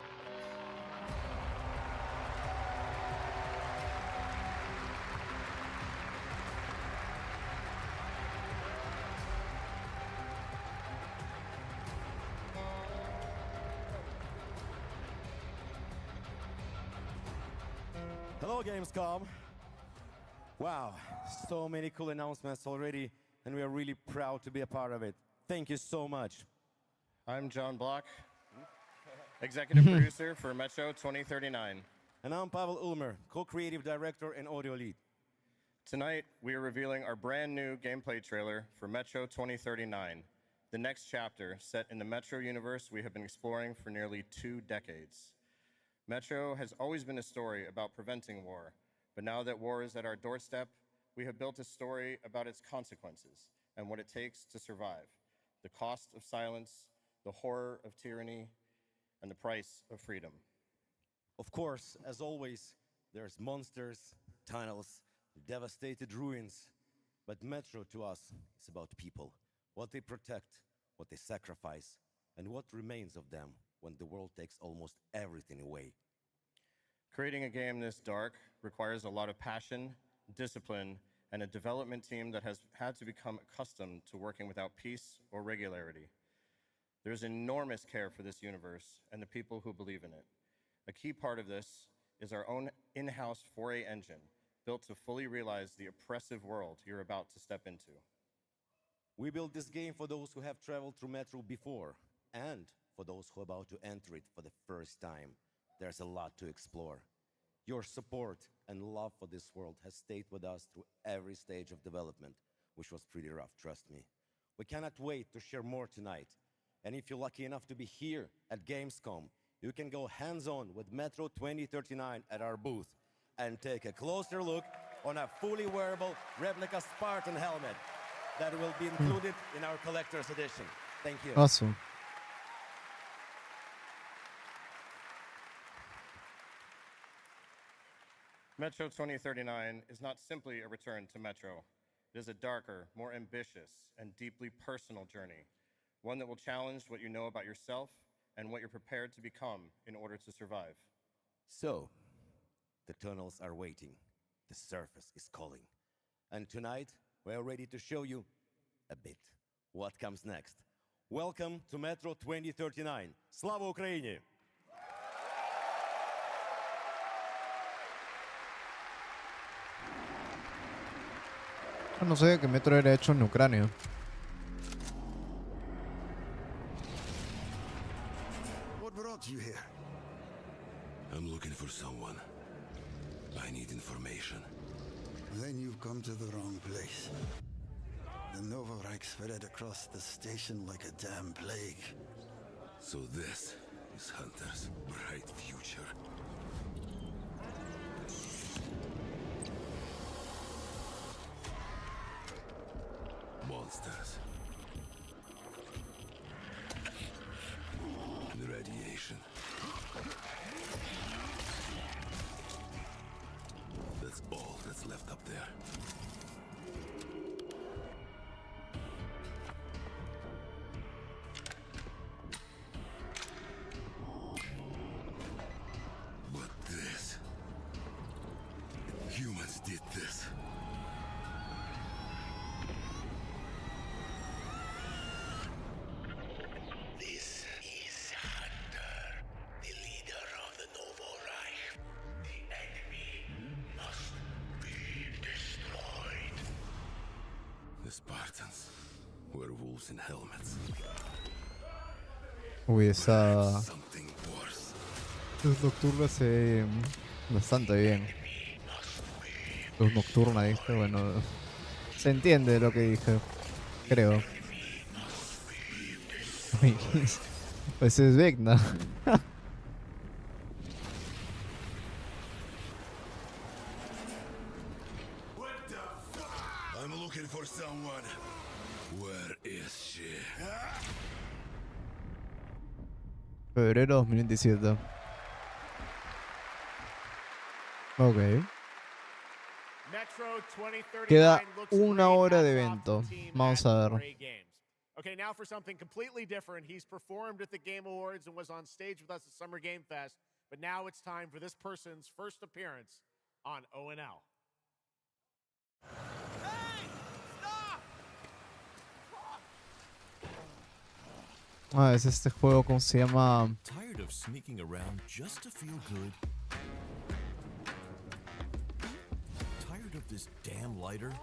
Hello, Gamescom. Wow, so many cool announcements already, and we are really proud to be a part of it. Thank you so much. I'm John Block, executive producer for Metro 2039. And I'm Pavel Ulmer, co-creative director and audio lead. Tonight, we are revealing our brand new gameplay trailer for Metro 2039, the next chapter set in the Metro universe we have been exploring for nearly 2 decades. Metro has always been a story about preventing war, but now that war is at our doorstep, we have built a story about its consequences and what it takes to survive, the cost of silence, the horror of tyranny, and the price of freedom. Of course, as always, there's monsters, tunnels, devastated ruins, but Metro to us is about people, what they protect, what they sacrifice, and what remains of them when the world takes almost everything away. Creating a game this dark requires a lot of passion, discipline, and a development team that has had to become accustomed to working without peace or regularity. There's enormous care for this universe and the people who believe in it. A key part of this is our own in-house 4A engine, built to fully realize the oppressive world you're about to step into. We built this game for those who have traveled through Metro before, and for those who are about to enter it for the first time. There's a lot to explore. Your support and love for this world has stayed with us through every stage of development, which was pretty rough, trust me. We cannot wait to share more tonight. And if you're lucky enough to be here at Gamescom, you can go hands-on with Metro 2039 at our booth and take a closer look on a fully wearable replica Spartan helmet that will be included in our collector's edition. Thank you. Awesome. Metro 2039 is not simply a return to Metro. It is a darker, more ambitious, and deeply personal journey, one that will challenge what you know about yourself and what you're prepared to become in order to survive. So, the tunnels are waiting. The surface is calling. And tonight, we're ready to show you a bit what comes next. Welcome to Metro 2039. Slava Ukraini! No sé que Metro era hecho en Ucrania. What brought you here? I'm looking for someone. I need information. Then you've come to the wrong place. The Novorike spread across the station like a damn plague. So this is Hunter's bright future. Monsters. that's left up there. But this... humans did this. This is Hunter, the leader of the Novo Reich. The enemy must be destroyed. The Spartans, werewolves in helmets. Uy, esa Something worse. luz nocturna se ve bastante bien. Luz nocturna, dije, bueno, se entiende lo que dije, creo. Uy, pues es Vecna. I'm looking for someone. Where is she? Febrero 2027. Ok. Metro 2039 Queda looks una great. hora de Hats off evento. to the team Vamos at a ver. Great Games. Okay, now for something completely different. He's performed at the Game Awards and was on stage with us at Summer Game Fest, but now it's time for this person's first appearance on ONL. Ah, es este juego, ¿cómo se llama? Tired of sneaking around just to feel good? Tired of this damn lighter?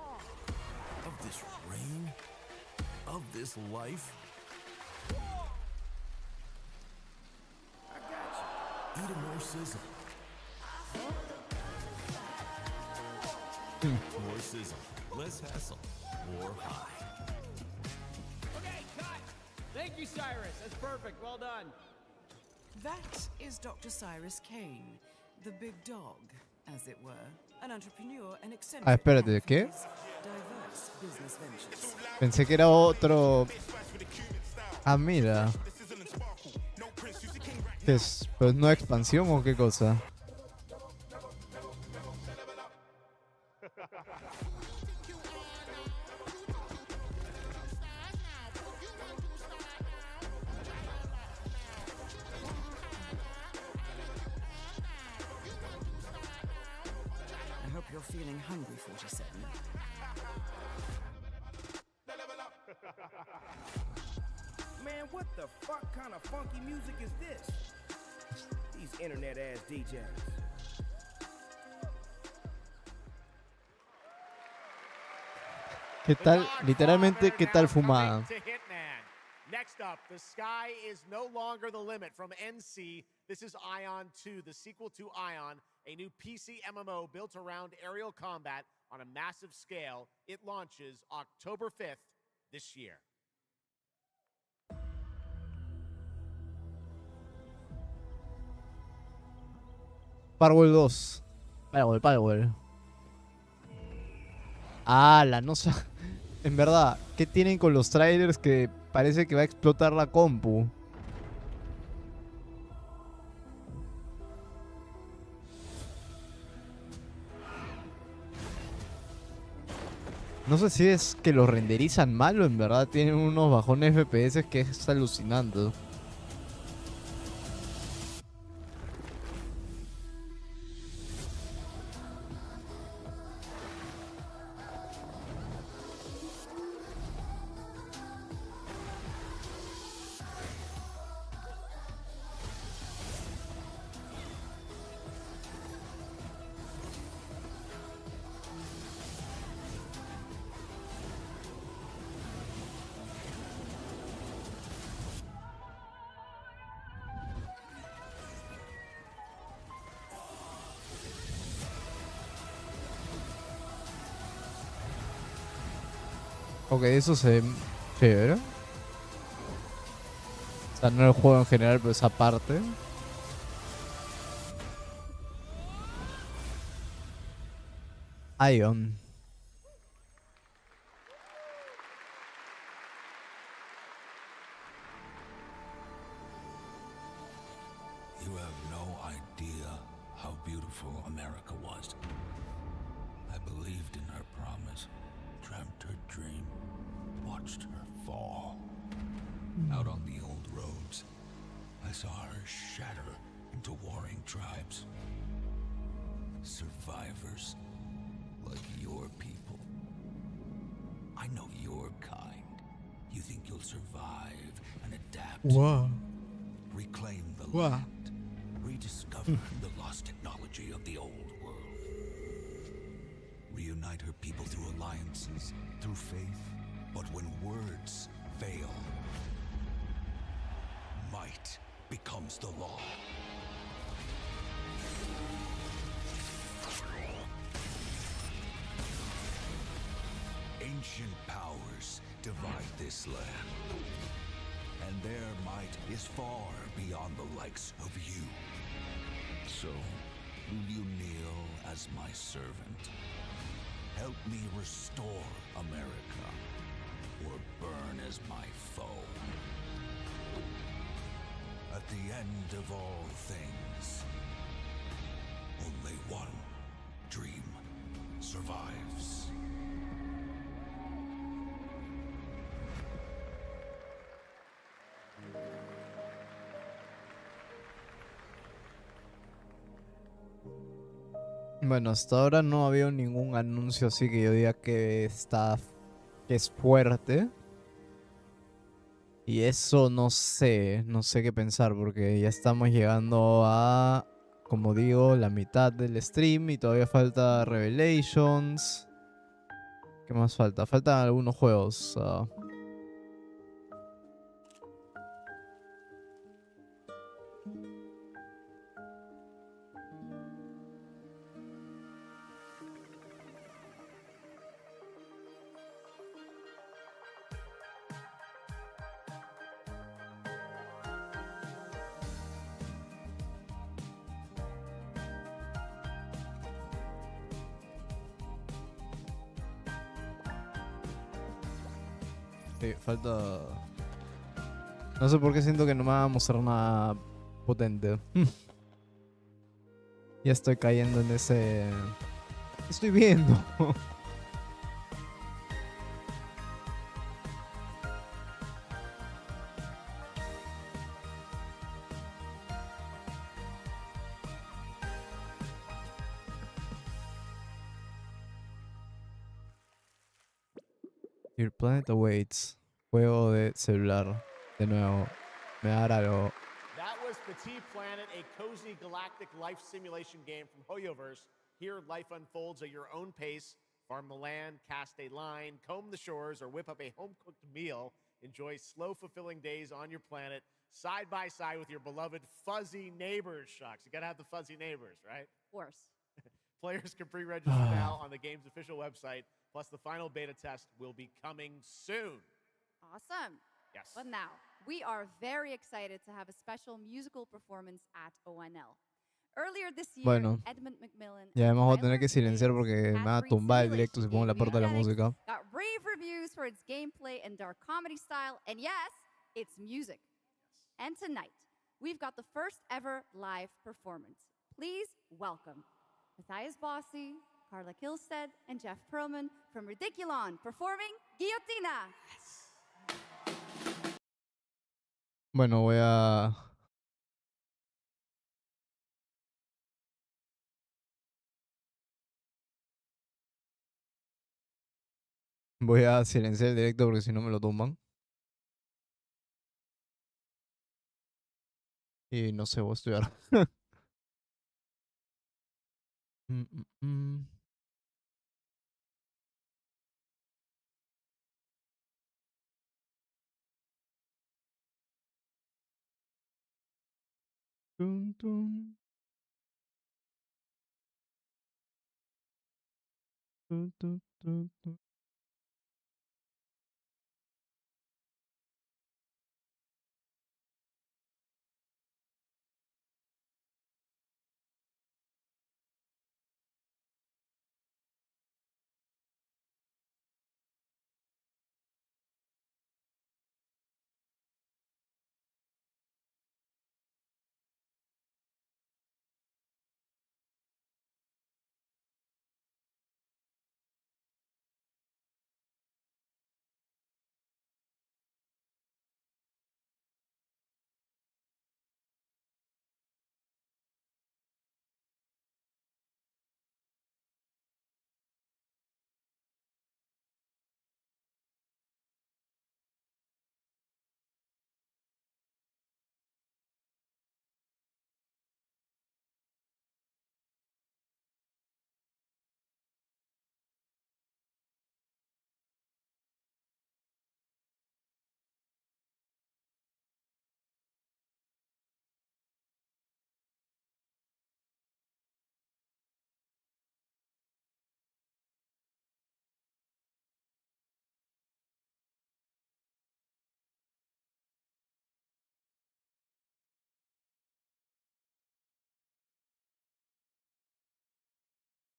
Of this rain? Of this life? Eat a more sizzle. More sizzle, less hassle, more high. Okay, cut! Thank you, Cyrus. That's perfect. Well done. That is Dr. Cyrus Kane, the big dog, as it were. An entrepreneur and eccentric. Ah, espérate, ¿qué? Diverse business ventures. Pensé que era otro. Ah, mira. ¿Qué es? ¿Pues no expansión o qué cosa? I hope you're feeling hungry, 47. Man, what the fuck kind of funky music is this? These internet ass DJs. ¿Qué tal? Literalmente, ¿qué tal fumada? Next up, the sky is no longer the limit from NC. This is Ion 2, the sequel to Ion, a new PC MMO built around aerial combat on a massive scale. It launches October 5th this year. Parwell 2. Parwell. Ah, la nosa. En verdad, ¿qué tienen con los trailers que parece que va a explotar la compu? No sé si es que los renderizan mal o en verdad tienen unos bajones FPS que es alucinante. Ok, eso se ve chévere. O sea, no el juego en general, pero esa parte. Ion. You have no idea how beautiful America was. I believed in her promise, dreamt her dream, watched her fall. Out on the old roads, I saw her shatter into warring tribes. Survivors, like your people. I know your kind. You think you'll survive and adapt. Wow. Reclaim the Wow. land. Rediscover the lost technology of the old world. Reunite her people through alliances, through faith. But when words fail, might becomes the law. Ancient powers divide this land, and their might is far beyond the likes of you. So, will you kneel as my servant? Help me restore America, or burn as my foe? At the end of all things, only one dream survives. Bueno, hasta ahora no ha habido ningún anuncio así que yo diga que que es fuerte. Y eso no sé qué pensar porque ya estamos llegando a, como digo, la mitad del stream y todavía falta Revelations. ¿Qué más falta? Faltan algunos juegos. Sí, falta... No sé por qué siento que no me va a mostrar nada potente. Ya estoy cayendo en ese... ¿Qué estoy viendo? Your Planet Awaits. Juego de celular. De nuevo. Me da algo. That was Petit Planet, a cozy galactic life simulation game from Hoyoverse. Here, life unfolds at your own pace. Farm the land, cast a line, comb the shores, or whip up a home-cooked meal. Enjoy slow, fulfilling days on your planet, side by side with your beloved fuzzy neighbors. Shucks, you gotta have the fuzzy neighbors, right? Of course. Players can pre-register now on the game's official website. Plus, the final beta test will be coming soon. Awesome. Yes. But now, we are very excited to have a special musical performance at ONL. Earlier this year, Bueno, Edmund Macmillan ya and además voy a Tyler tener que silenciar Davis porque me va a Catherine tumbar el directo si simulation pongo la game parte de la Neonetics música. got rave reviews for its gameplay and dark comedy style, and yes, its music. And tonight, we've got the first ever live performance. Please welcome Matthias Bossi, Carla Kilstead, and Jeff Perlman from Ridiculon performing Guillotina. Bueno, voy a silenciar el directo porque si no me lo tumban. Y no sé, voy a estudiar. Mm, mm, mm. Tum, tum. Tum, tum, tum, tum.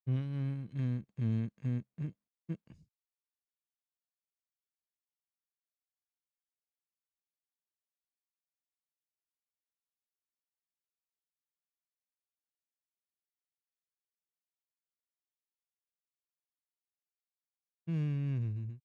Mm, mm, mm, mm, mm, mm. Mm.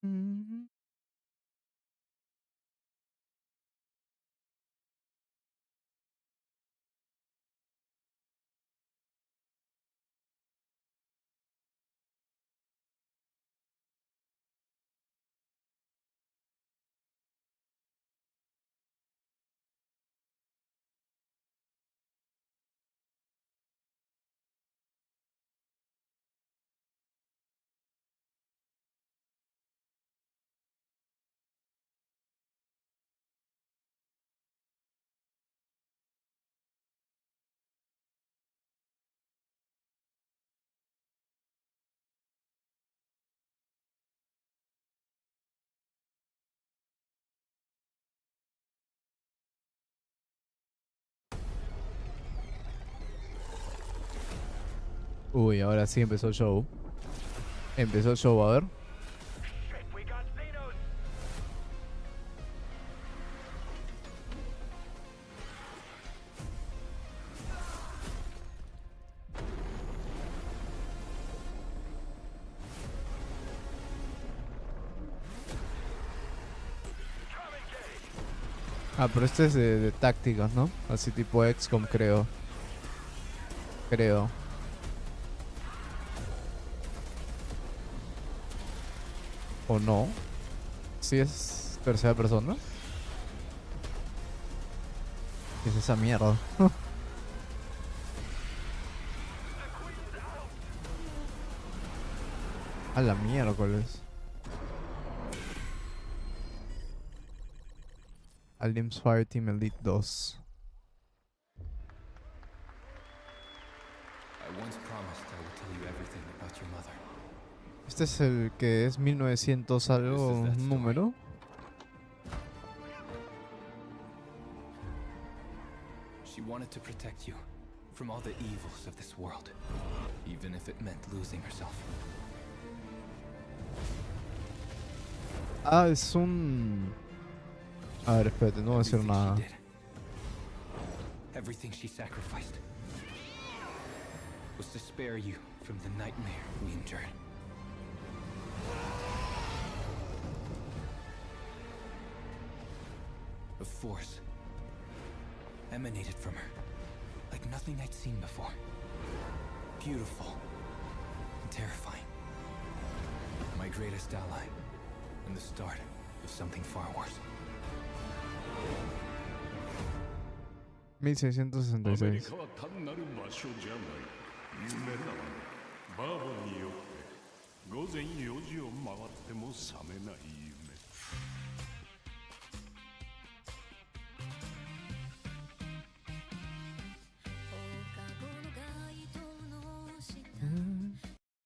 Mm. Uy, ahora sí empezó el show. Empezó el show, a ver. Ah, pero este es de tácticas, ¿no? Así tipo XCOM, creo. Creo. ¿O no? Sí es tercera persona. ¿Qué es esa mierda? A la miércoles. Aliens Fireteam Elite 2. I once promised I would tell you everything about your mother. Este es el que es 1900 algo número. She wanted to protect you from all the evils of this world, even if it meant losing herself. Ah, es un... A ver, espérate, no voy a decir nada. Everything she sacrificed was to spare you from the nightmare we endured. A force emanated from her, like nothing I'd seen before. Beautiful and terrifying. My greatest ally, and the start of something far worse. 1666. アメリカは単なる場所じゃない夢だバーボンによって午前4時を回っても覚めない夢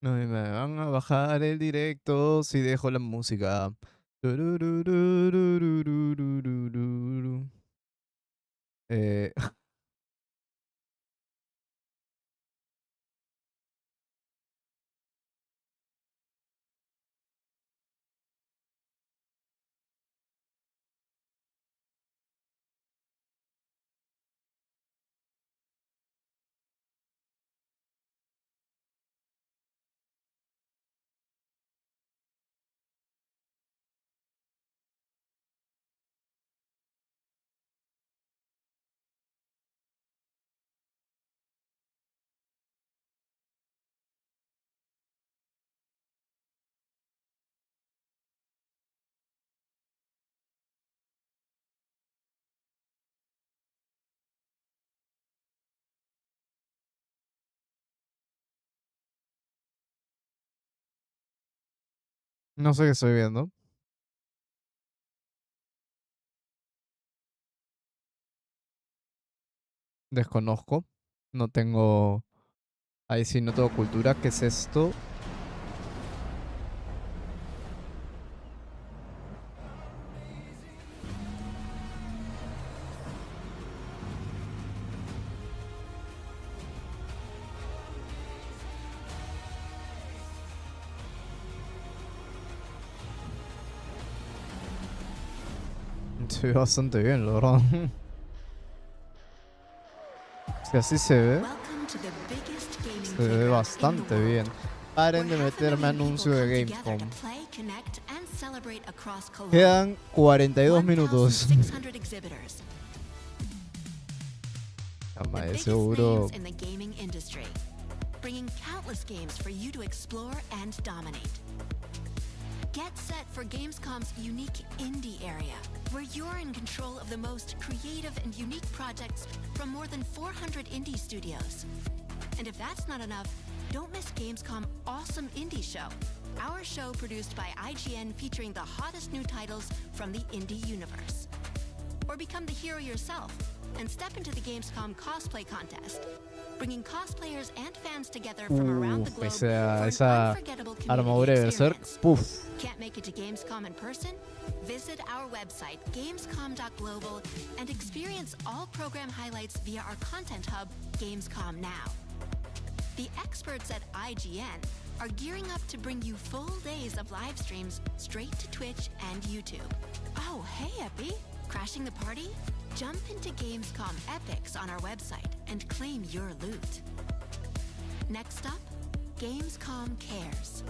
No me van a bajar el directo si dejo la música. Turururururururururu. No sé qué estoy viendo. Desconozco. No tengo... Ahí sí no tengo cultura. ¿Qué es esto? Se ve bastante bien, la verdad. Si así se ve. Se ve bastante bien. Paren de meterme anuncios de Gamescom. Quedan 42 minutos. Ama, seguro. Bringing countless games for you to explore and dominate. Get set for Gamescom's unique indie area, where you're in control of the most creative and unique projects from more than 400 indie studios. And if that's not enough, don't miss Gamescom Awesome Indie Show, our show produced by IGN featuring the hottest new titles from the indie universe. Or become the hero yourself and step into the Gamescom cosplay contest, bringing cosplayers and fans together from around the globe for an unforgettable armadura de community Berserk. experience. Puf. Can't make it to Gamescom in person? Visit our website, gamescom.global, and experience all program highlights via our content hub, Gamescom Now. The experts at IGN are gearing up to bring you full days of live streams straight to Twitch and YouTube. Oh, hey, Epi. Crashing the party? Jump into Gamescom Epics on our website and claim your loot. Next up, Gamescom Cares.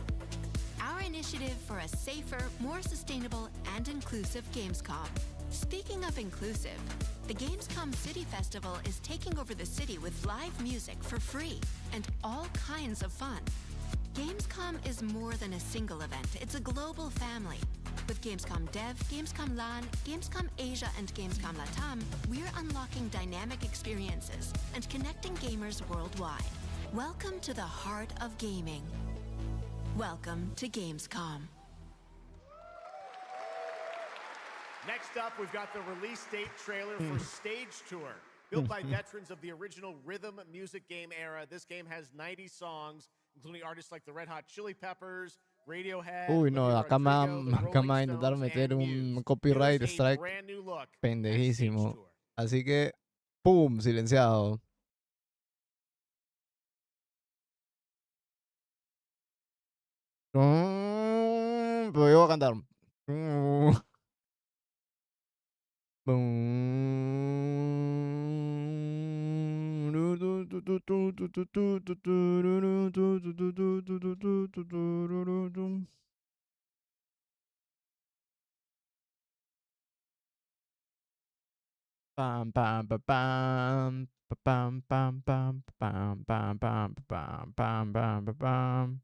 Our initiative for a safer, more sustainable, and inclusive Gamescom. Speaking of inclusive, the Gamescom City Festival is taking over the city with live music for free and all kinds of fun. Gamescom is more than a single event, it's a global family. With Gamescom Dev, Gamescom LAN, Gamescom Asia, and Gamescom Latam, we're unlocking dynamic experiences and connecting gamers worldwide. Welcome to the heart of gaming. Welcome to Gamescom. Next up, we've got the release date trailer for Stage Tour. Built by veterans of the original rhythm music game era, this game has 90 songs, including artists like the Red Hot Chili Peppers, Radiohead, Uy, no, Olivia acá me Rodrigo, The va a Rolling intentar Stones, meter and un Muse. copyright Here's a strike brand new look at Stage pendejísimo. Tour. Así que, ¡pum! Silenciado. Pero yo voy a cantar. Pam pam pam pam pam pam pam pam pam pam pam pam pam pam.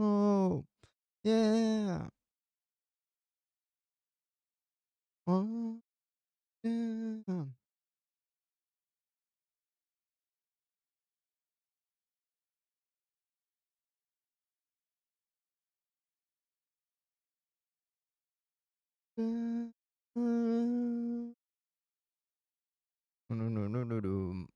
Oh, yeah. Oh, yeah. No, no, no, no, no.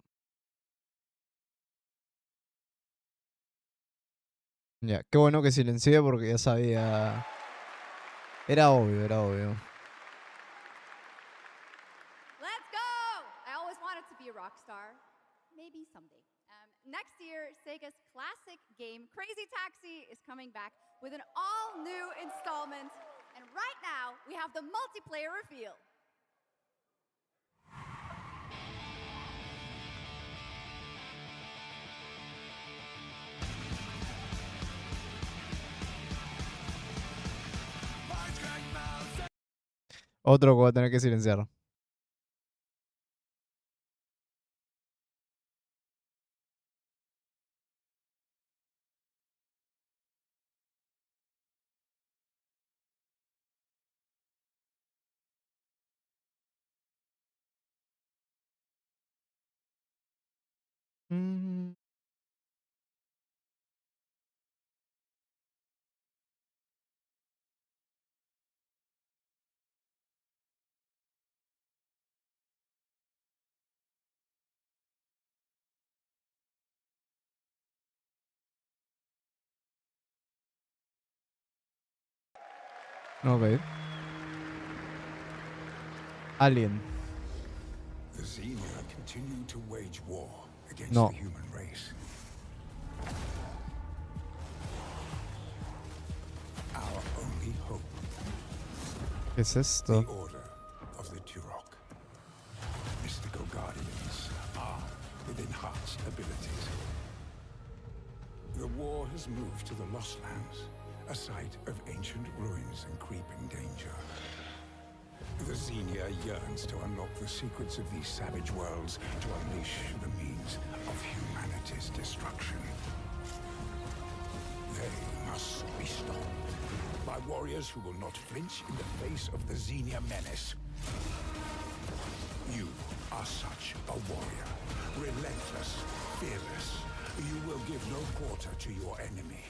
Ya, qué bueno que silencié porque ya sabía. Era obvio, era obvio. Let's go! I always wanted to be a rock star. Maybe someday. Next year, Sega's classic game, Crazy Taxi, is coming back with an all-new installment. And right now, we have the multiplayer reveal. Otro que voy a tener que silenciar. Mm. Ok. Alien. The Xenia continue to wage war against No. the human race. Our only hope, ¿Qué es esto? the Order of the Turok. Mystical guardians armed with enhanced abilities. The war has moved to the Lost Lands, a site of ancient ruins and creeping danger. The Xenia yearns to unlock the secrets of these savage worlds to unleash the means of humanity's destruction. They must be stopped by warriors who will not flinch in the face of the Xenia menace. You are such a warrior, relentless, fearless. You will give no quarter to your enemy.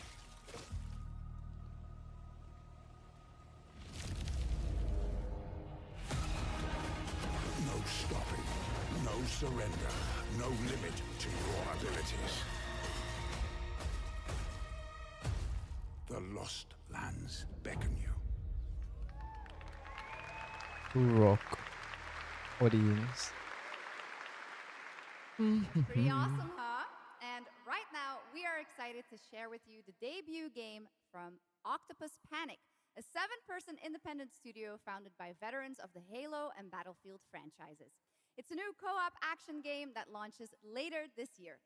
No stopping, no surrender, no limit to your abilities. The Lost Lands beckon you. Turok. Origins. Pretty awesome, huh? And right now, we are excited to share with you the debut game from Octopus Panic, a 7-person independent studio founded by veterans of the Halo and Battlefield franchises. It's a new co-op action game that launches later this year.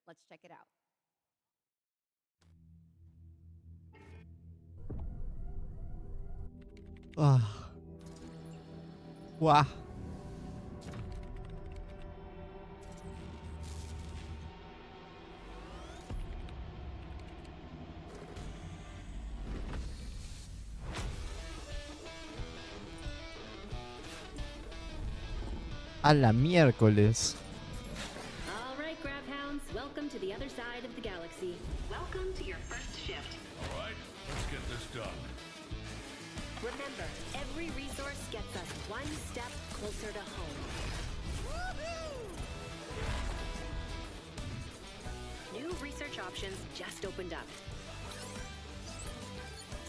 Let's check it out. Ah. Wow. A la miércoles. All right, Grabhounds, welcome to the other side of the galaxy. Welcome to your first shift. All right, let's get this done. Remember, every resource gets us one step closer to home. New research options just opened up.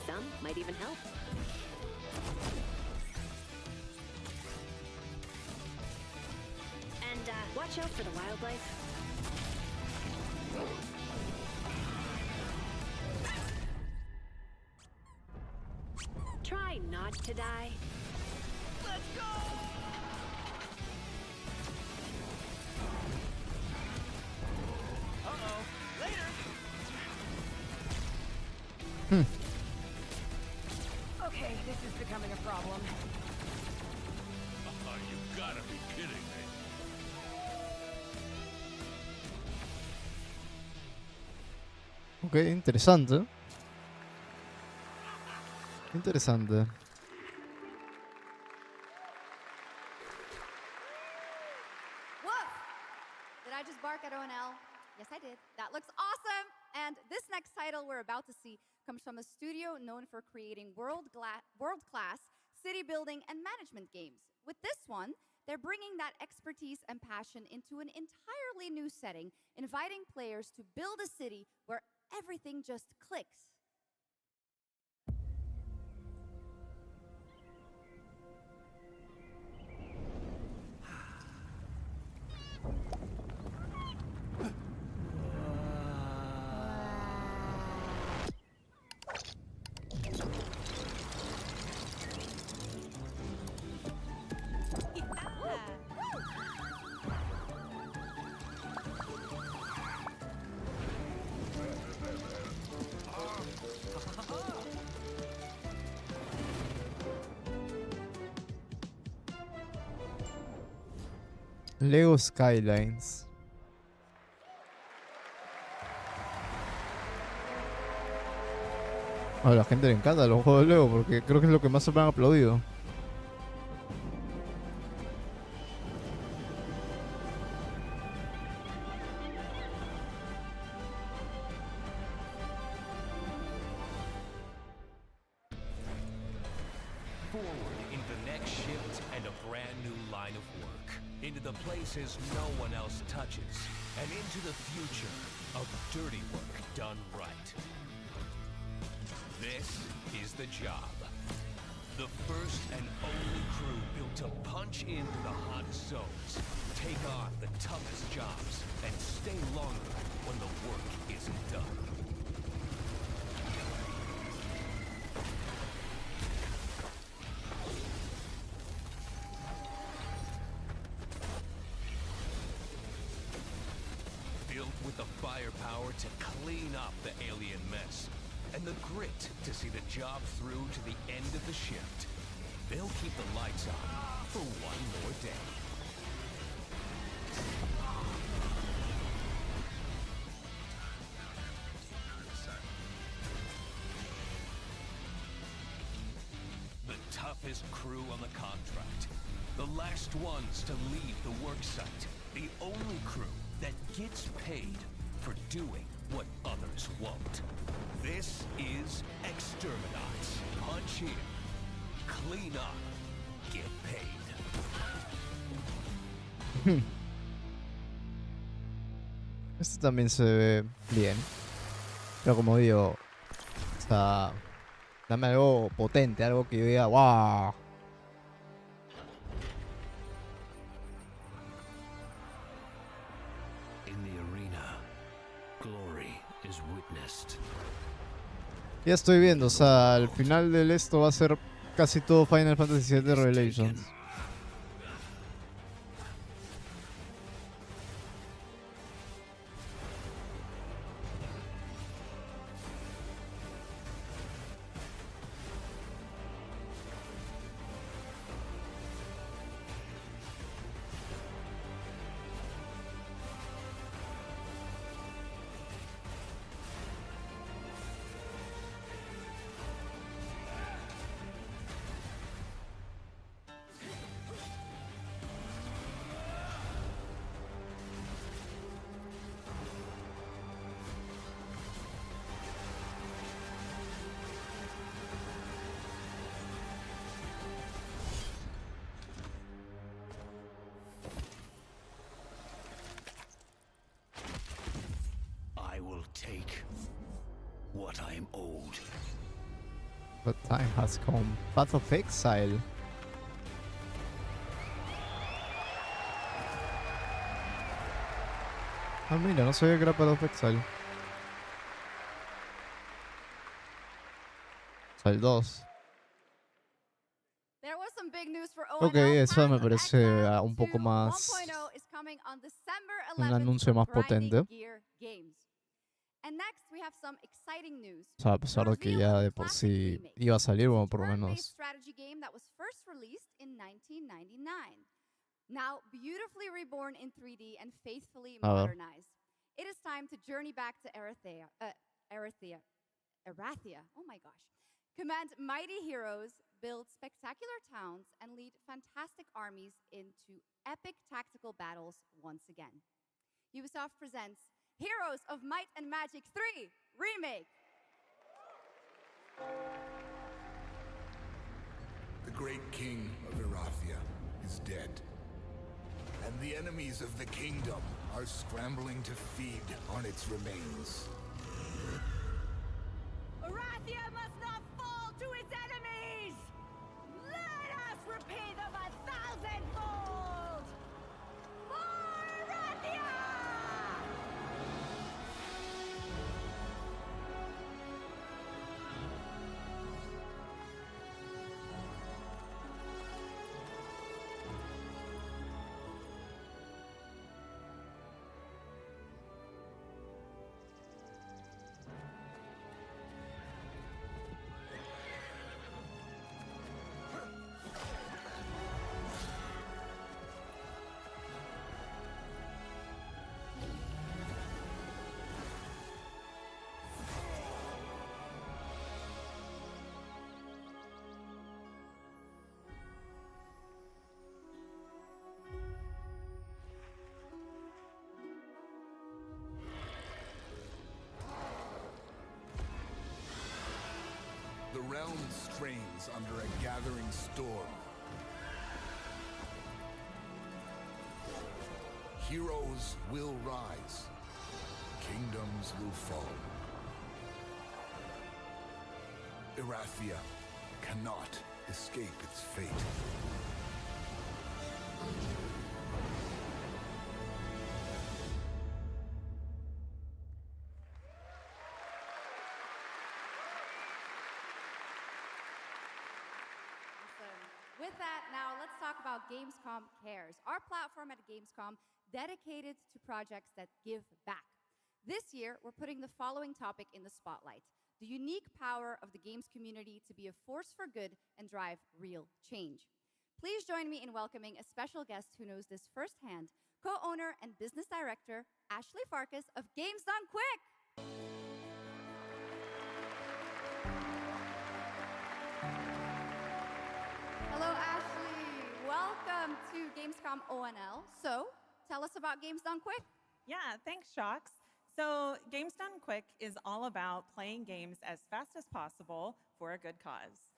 Some might even help. And watch out for the wildlife. Try not to die. Let's go! Uh-oh. Later! Okay, this is becoming a problem. You gotta be kidding me. Ok, interesante. Interesante. Woof! Did I just bark at ONL? Yes, I did. That looks awesome! And this next title we're about to see comes from a studio known for creating world-class city building and management games. With this one, they're bringing that expertise and passion into an entirely new setting, inviting players to build a city where everything just clicks. Lego Skylines. A la gente le encanta los juegos de Lego porque creo que es lo que más se han aplaudido. Forward into the next shift and a brand new line of work. Into the places no one else touches. And into the future of dirty work done right. This is the job. The first and only crew built to punch into the hottest zones, take on the toughest jobs, and stay longer when the work isn't done. Built with the firepower to clean up the alien mess, and the grit to see the job through to the end of the shift. They'll keep the lights on for one more day. The toughest crew on the contract. The last ones to leave the work site. The only crew that gets paid for doing what others won't. This is Exterminats. Punch in, clean up, get paid. Este también se ve bien. Pero como digo, o sea, dame algo potente, algo que yo diga, wow. In the arena, glory is witnessed. Ya estoy viendo, o sea, al final del esto va a ser casi todo Final Fantasy VII Revelations. I will take what I am owed. The time has come. Path of Exile. Ah, mira, no sabía que era Path of Exile. O sea, el 2. There was some big news for ONL. Ok, eso me parece un poco más... 1.0 is coming on December un 11th anuncio from más potente. Grinding Gear Games. And next we have some exciting news. O sea, a pesar de que ya de por sí iba a salir, bueno, por lo menos. Strategy game that was first released in 1999. Now beautifully reborn in 3D and faithfully A ver. modernized. It is time to journey back to Erathia. Oh my gosh. Command mighty heroes, build spectacular towns, and lead fantastic armies into epic tactical battles once again. Ubisoft presents Heroes of Might and Magic 3 Remake. The great king of Erathia is dead. And the enemies of the kingdom are scrambling to feed on its remains. Erathia must not fall to its enemies! Let us repay them 1,000-fold! For Erathia! sound strains under a gathering storm. Heroes will rise. Kingdoms will fall. Erathia cannot escape its fate. With that, now let's talk about Gamescom Cares, our platform at Gamescom dedicated to projects that give back. This year, we're putting the following topic in the spotlight: the unique power of the games community to be a force for good and drive real change. Please join me in welcoming a special guest who knows this firsthand, co-owner and business director, Ashley Farkas of Games Done Quick. Hello, Ashley. Welcome to Gamescom ONL. So, tell us about Games Done Quick. Yeah, thanks, Shocks. So, Games Done Quick is all about playing games as fast as possible for a good cause.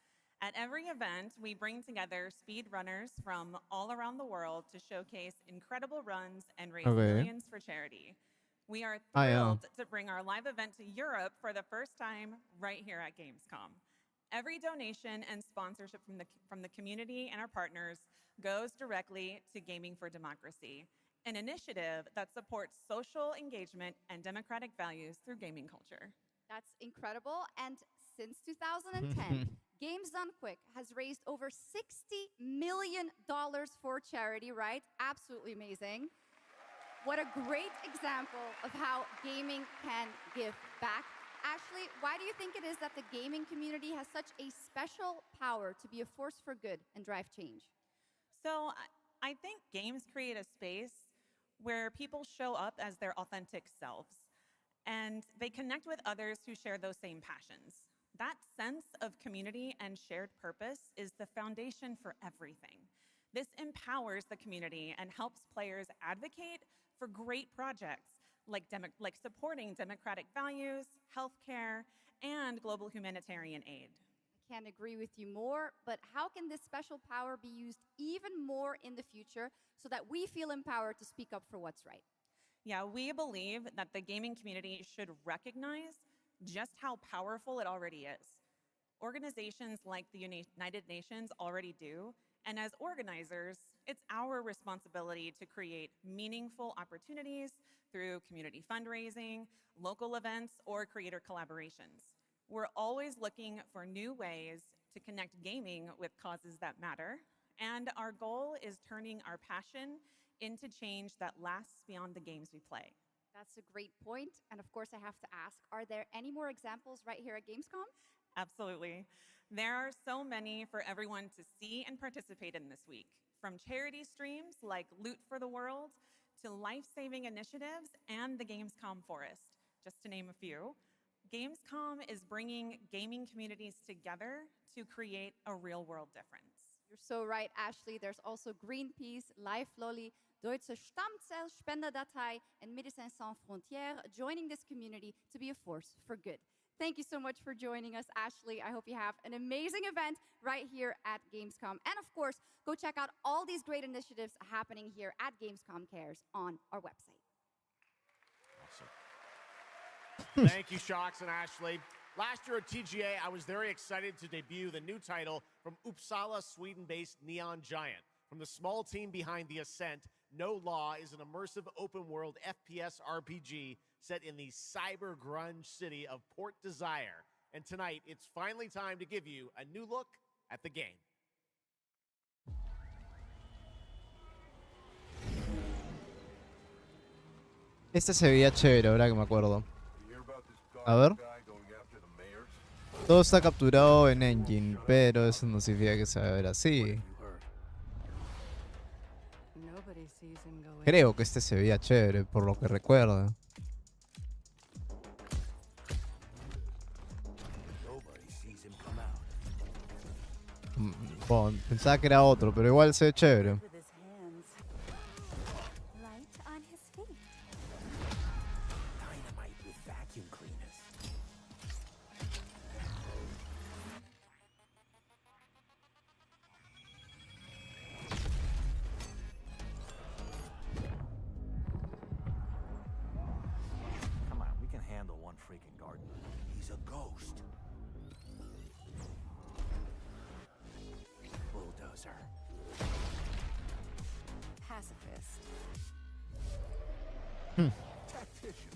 At every event, we bring together speedrunners from all around the world to showcase incredible runs and raise millions for charity. We are thrilled to bring our live event to Europe for the first time right here at Gamescom. Every donation and sponsorship from the community and our partners goes directly to Gaming for Democracy, an initiative that supports social engagement and democratic values through gaming culture. That's incredible. And since 2010, Games Done Quick has raised over $60 million for charity, right? Absolutely amazing. What a great example of how gaming can give back. Ashley, why do you think it is that the gaming community has such a special power to be a force for good and drive change? So I think games create a space where people show up as their authentic selves, and they connect with others who share those same passions. That sense of community and shared purpose is the foundation for everything. This empowers the community and helps players advocate for great projects like supporting democratic values, healthcare, and global humanitarian aid. I can't agree with you more, but how can this special power be used even more in the future so that we feel empowered to speak up for what's right? Yeah, we believe that the gaming community should recognize just how powerful it already is. Organizations like the United Nations already do, and as organizers, it's our responsibility to create meaningful opportunities through community fundraising, local events, or creator collaborations. We're always looking for new ways to connect gaming with causes that matter, and our goal is turning our passion into change that lasts beyond the games we play. That's a great point. And of course, I have to ask, are there any more examples right here at Gamescom? Absolutely. There are so many for everyone to see and participate in this week, from charity streams like Loot for the World to life-saving initiatives and the Gamescom Forest, just to name a few. Gamescom is bringing gaming communities together to create a real-world difference. You're so right, Ashley. There's also Greenpeace, Life Lolly, Deutsche Stammzellspenderdatei, and Médecins Sans Frontières joining this community to be a force for good. Thank you so much for joining us, Ashley. I hope you have an amazing event right here at Gamescom. And of course, go check out all these great initiatives happening here at Gamescom Cares on our website. Awesome. Thank you, Shocks and Ashley. Last year at TGA, I was very excited to debut the new title from Uppsala, Sweden-based Neon Giant. From the small team behind The Ascent, No Law is an immersive open-world FPS RPG set in the cyber grunge city of Port Desire. And tonight, it's finally time to give you a new look at the game. Este se veía chévere, ahora que me acuerdo. A ver. Todo está capturado en engine, pero eso no significa que se va a ver así. Creo que este se veía chévere, por lo que recuerdo. Bueno, pensaba que era otro, pero igual se ve chévere. Tactician.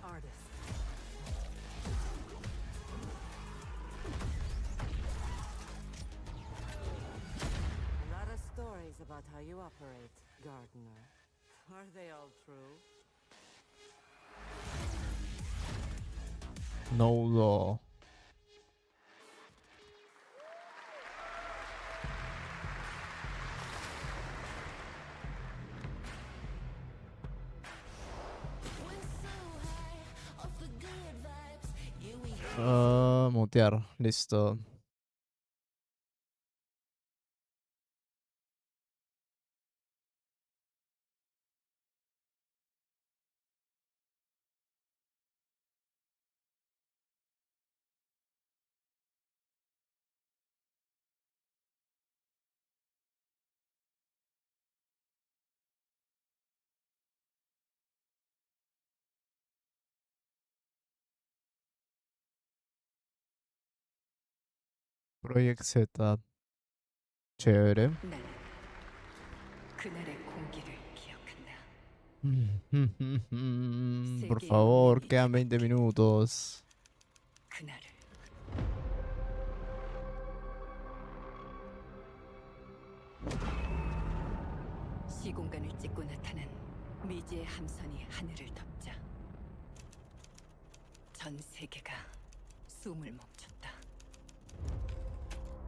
Artist. A lot of stories about how you operate, Gardener. Are they all true? No law. Mutear, listo. Project Setup. Chévere. Por favor, quedan 20 minutos. 시공간을 찍고 나타난 미지의 함선이 하늘을 덮자 전 세계가 숨을 멈췄다.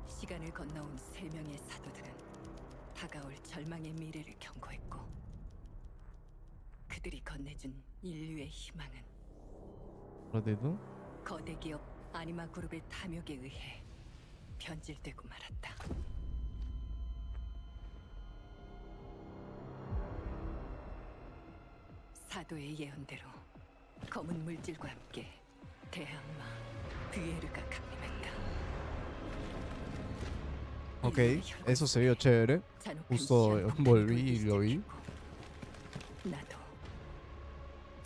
시간을 건너온 3명의 사도들은 다가올 절망의 미래를 경고했고 그들이 건네준 인류의 희망은 어디도? 거대 기업 아니마 그룹의 탐욕에 의해 변질되고 말았다. 사도의 예언대로 검은 물질과 함께 대항마 뷰에르가 강림했다. Ok, eso se vio chévere. Justo volví y lo vi. 나도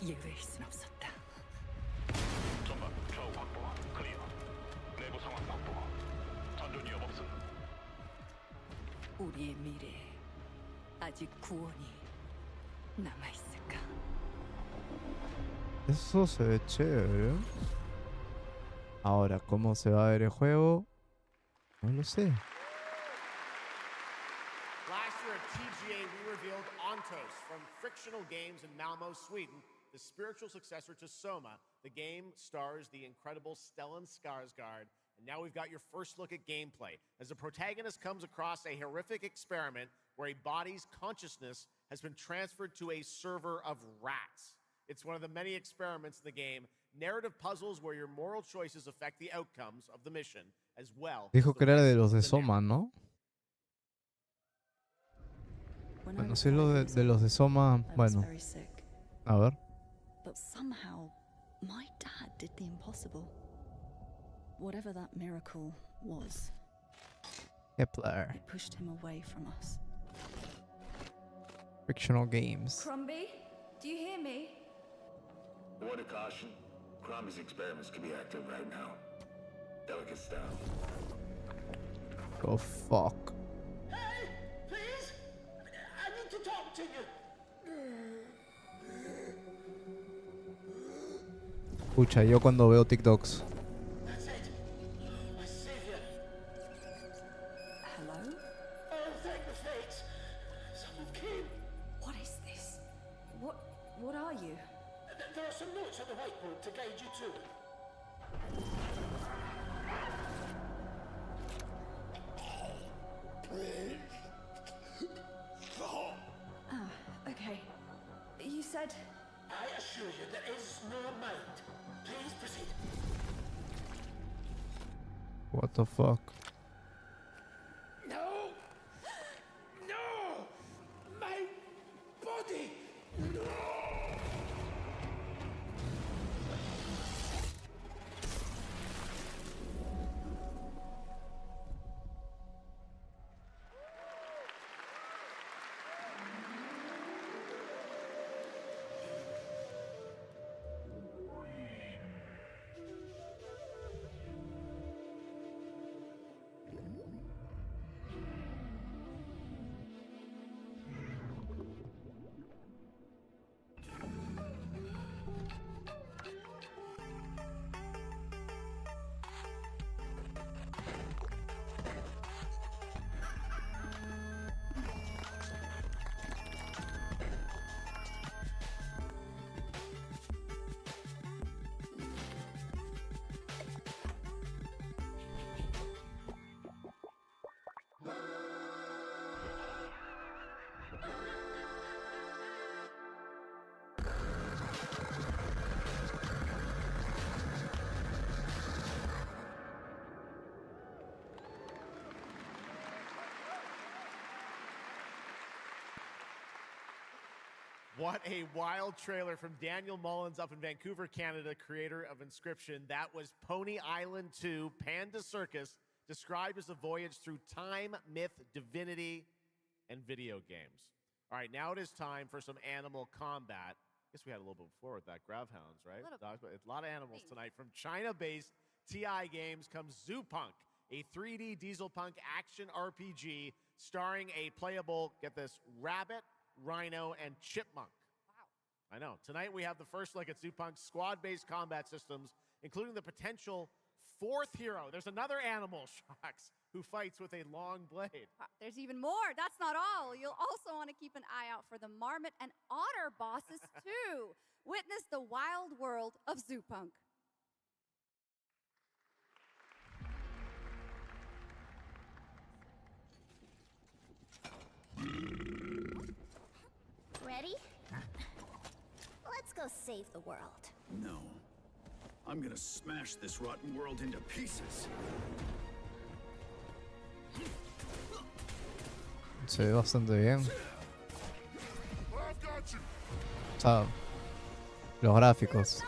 예외일 순 없었다. 전방 좌우 확보 클리어. 내부 상황 확보. 전전 위협 없음. 우리의 미래에 아직 구원이 남아 있을까? Eso se ve chévere. Ahora, ¿cómo se va a ver el juego? No lo sé. Last year at TGA, we revealed Ontos from Frictional Games in Malmo, Sweden, the spiritual successor to Soma. The game stars the incredible Stellan Skarsgård, and now we've got your first look at gameplay as the protagonist comes across a horrific experiment where a body's consciousness has been transferred to a server of rats. It's one of the many experiments in the game, narrative puzzles where your moral choices affect the outcomes of the mission, as well. Dijo que era de los de Soma, ¿no? Bueno, si es lo de los de Soma, bueno. A ver. But somehow, my dad did the impossible. Whatever that miracle was. Kepler. It pushed him away from us. Fictional Games. Crumby, do you hear me? Word of caution. Crombie's experiments can be active right now. Delicate stuff. Oh, fuck. Hey, please! I need to talk to you. Escucha, yo cuando veo TikToks. That's it. My savior. Hello? Oh, thank the fates. Someone came. What is this? What are you? There are some notes on the whiteboard to guide you to it. Okay. You said... I assure you there is no mind. Please proceed. What the fuck? No! No! My body! No! What a wild trailer from Daniel Mullins up in Vancouver, Canada, creator of Inscription. That was Pony Island 2, Panda Circus, described as a voyage through time, myth, divinity, and video games. All right, now it is time for some animal combat. I guess we had a little bit before with that Gravhounds, right? A lot of animals tonight. From China-based TI Games comes Zoo Punk, a 3D diesel punk action RPG starring a playable, get this, rabbit, rhino, and chipmunk. Wow. I know. Tonight we have the first look at Zoo Punk's squad-based combat systems, including the potential fourth hero. There's another animal, Shocks, who fights with a long blade. There's even more. That's not all. You'll also want to keep an eye out for the marmot and otter bosses, too. Witness the wild world of Zoo Punk. Ready? Let's go save the world. No. I'm gonna smash this rotten world into pieces. Se ve bastante bien. O sea, los gráficos.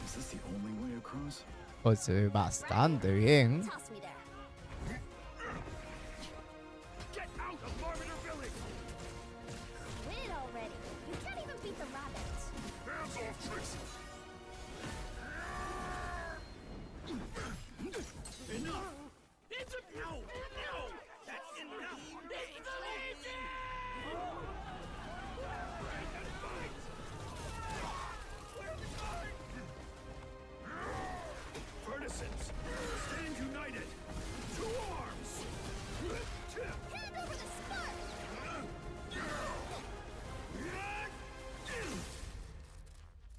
Is this the only way across? Pues se ve bastante bien. Toss me there. Get out of Marmiter Village! Quit already. You can't even beat the rabbits. Hands off, Tracy! Enough! It's a no! No! That's enough! It's lazy! Partisans, stand united! To arms! Hand over the spark!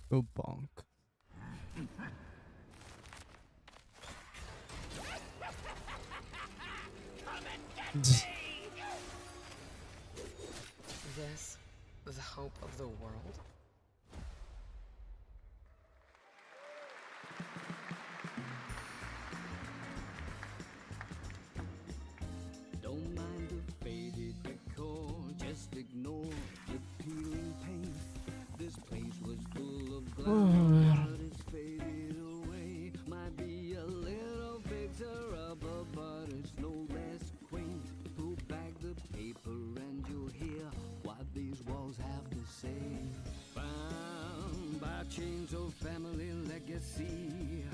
Zoo Punk. This, the hope of the world? Don't mind the faded decor, just ignore the peeling paint. This place was full of glamour, but it's faded away. Might be a little fixer-upper, but it's no less quaint. Pull back the paper and you'll hear what these walls have to say. Bound by chains of family legacy,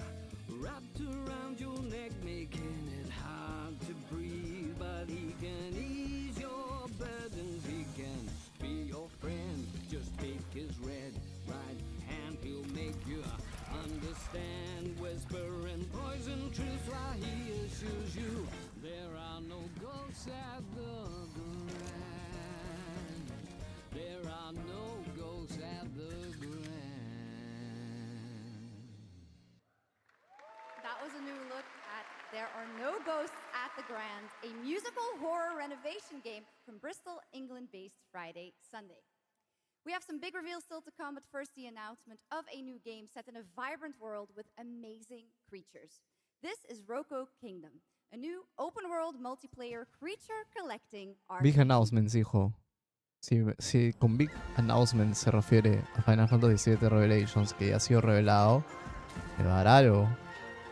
wrapped around your neck, making it hard to breathe. But he can ease your burdens, he can be your friend. Just take his red right hand, he'll make you understand. Whispering poison truths while he assures you there are no ghosts at the grand. There are no ghosts at the grand. That was a new look at There Are No Ghosts at the Grand, a musical horror renovation game from Bristol, England-based Friday Sunday. We have some big reveals still to come, but first the announcement of a new game set in a vibrant world with amazing creatures. This is Roko Kingdom, a new open-world multiplayer creature collecting Big RPG. announcements, hijo. Si con Big Announcements se refiere a Final Fantasy VII Revelations, que ya ha sido revelado, me va a dar algo.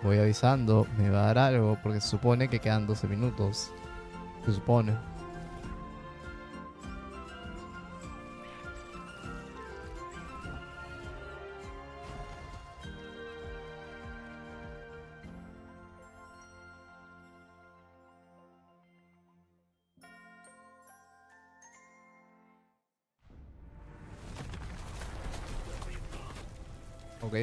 Voy avisando, me va a dar algo, porque se supone que quedan 12 minutos. Se supone. Ok.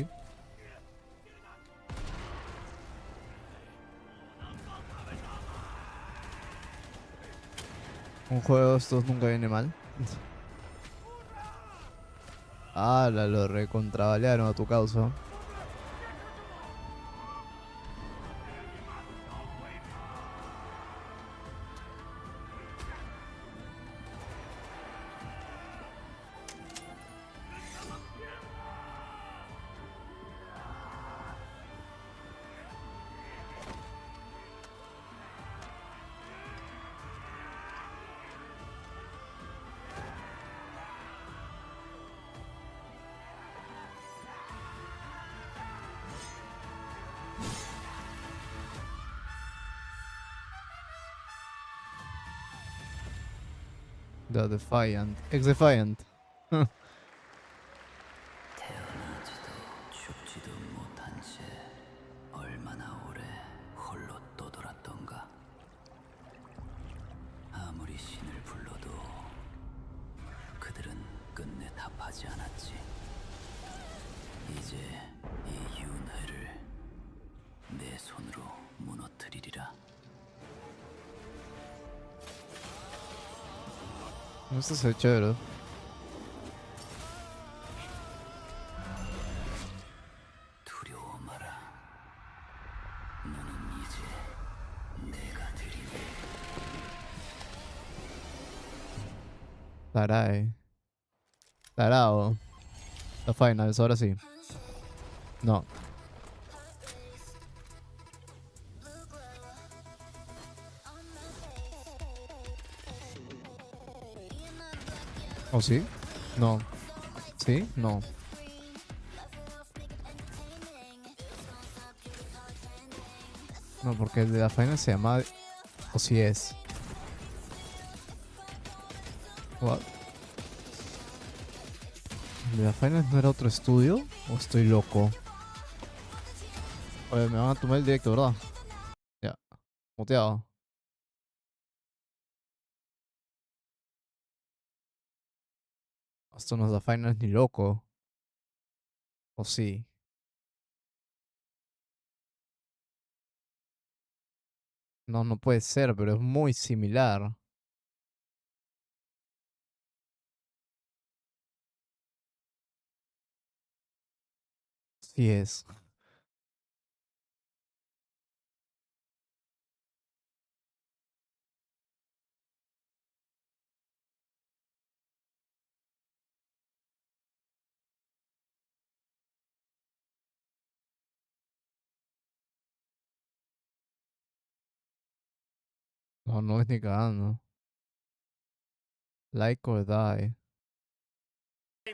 Un juego de estos nunca viene mal. Ah, lo recontravalearon a tu causa. The Defiant. Ex-Defiant. 태어나지도 죽지도 못한 채 얼마나 오래 홀로 떠돌았던가. 아무리 신을 불러도 그들은 끝내 답하지 않았지. 이제 이 윤회를 내 손으로 무너뜨리리라. Esto se ve chévere. 두려워 마라. 너는 이제 내가 드리네. Taray. Tarado. La finals, ahora sí. No. ¿O sí? No. ¿Sí? No. No, porque el de la final se llama... ¿O sí es? What? ¿El de la final no era otro estudio? ¿O estoy loco? Oye, me van a tomar el directo, ¿verdad? Ya. Muteado. Esto no es la final ni loco. ¿O sí? No, no puede ser, pero es muy similar. Sí es. No, no es ni cagando. Like or die.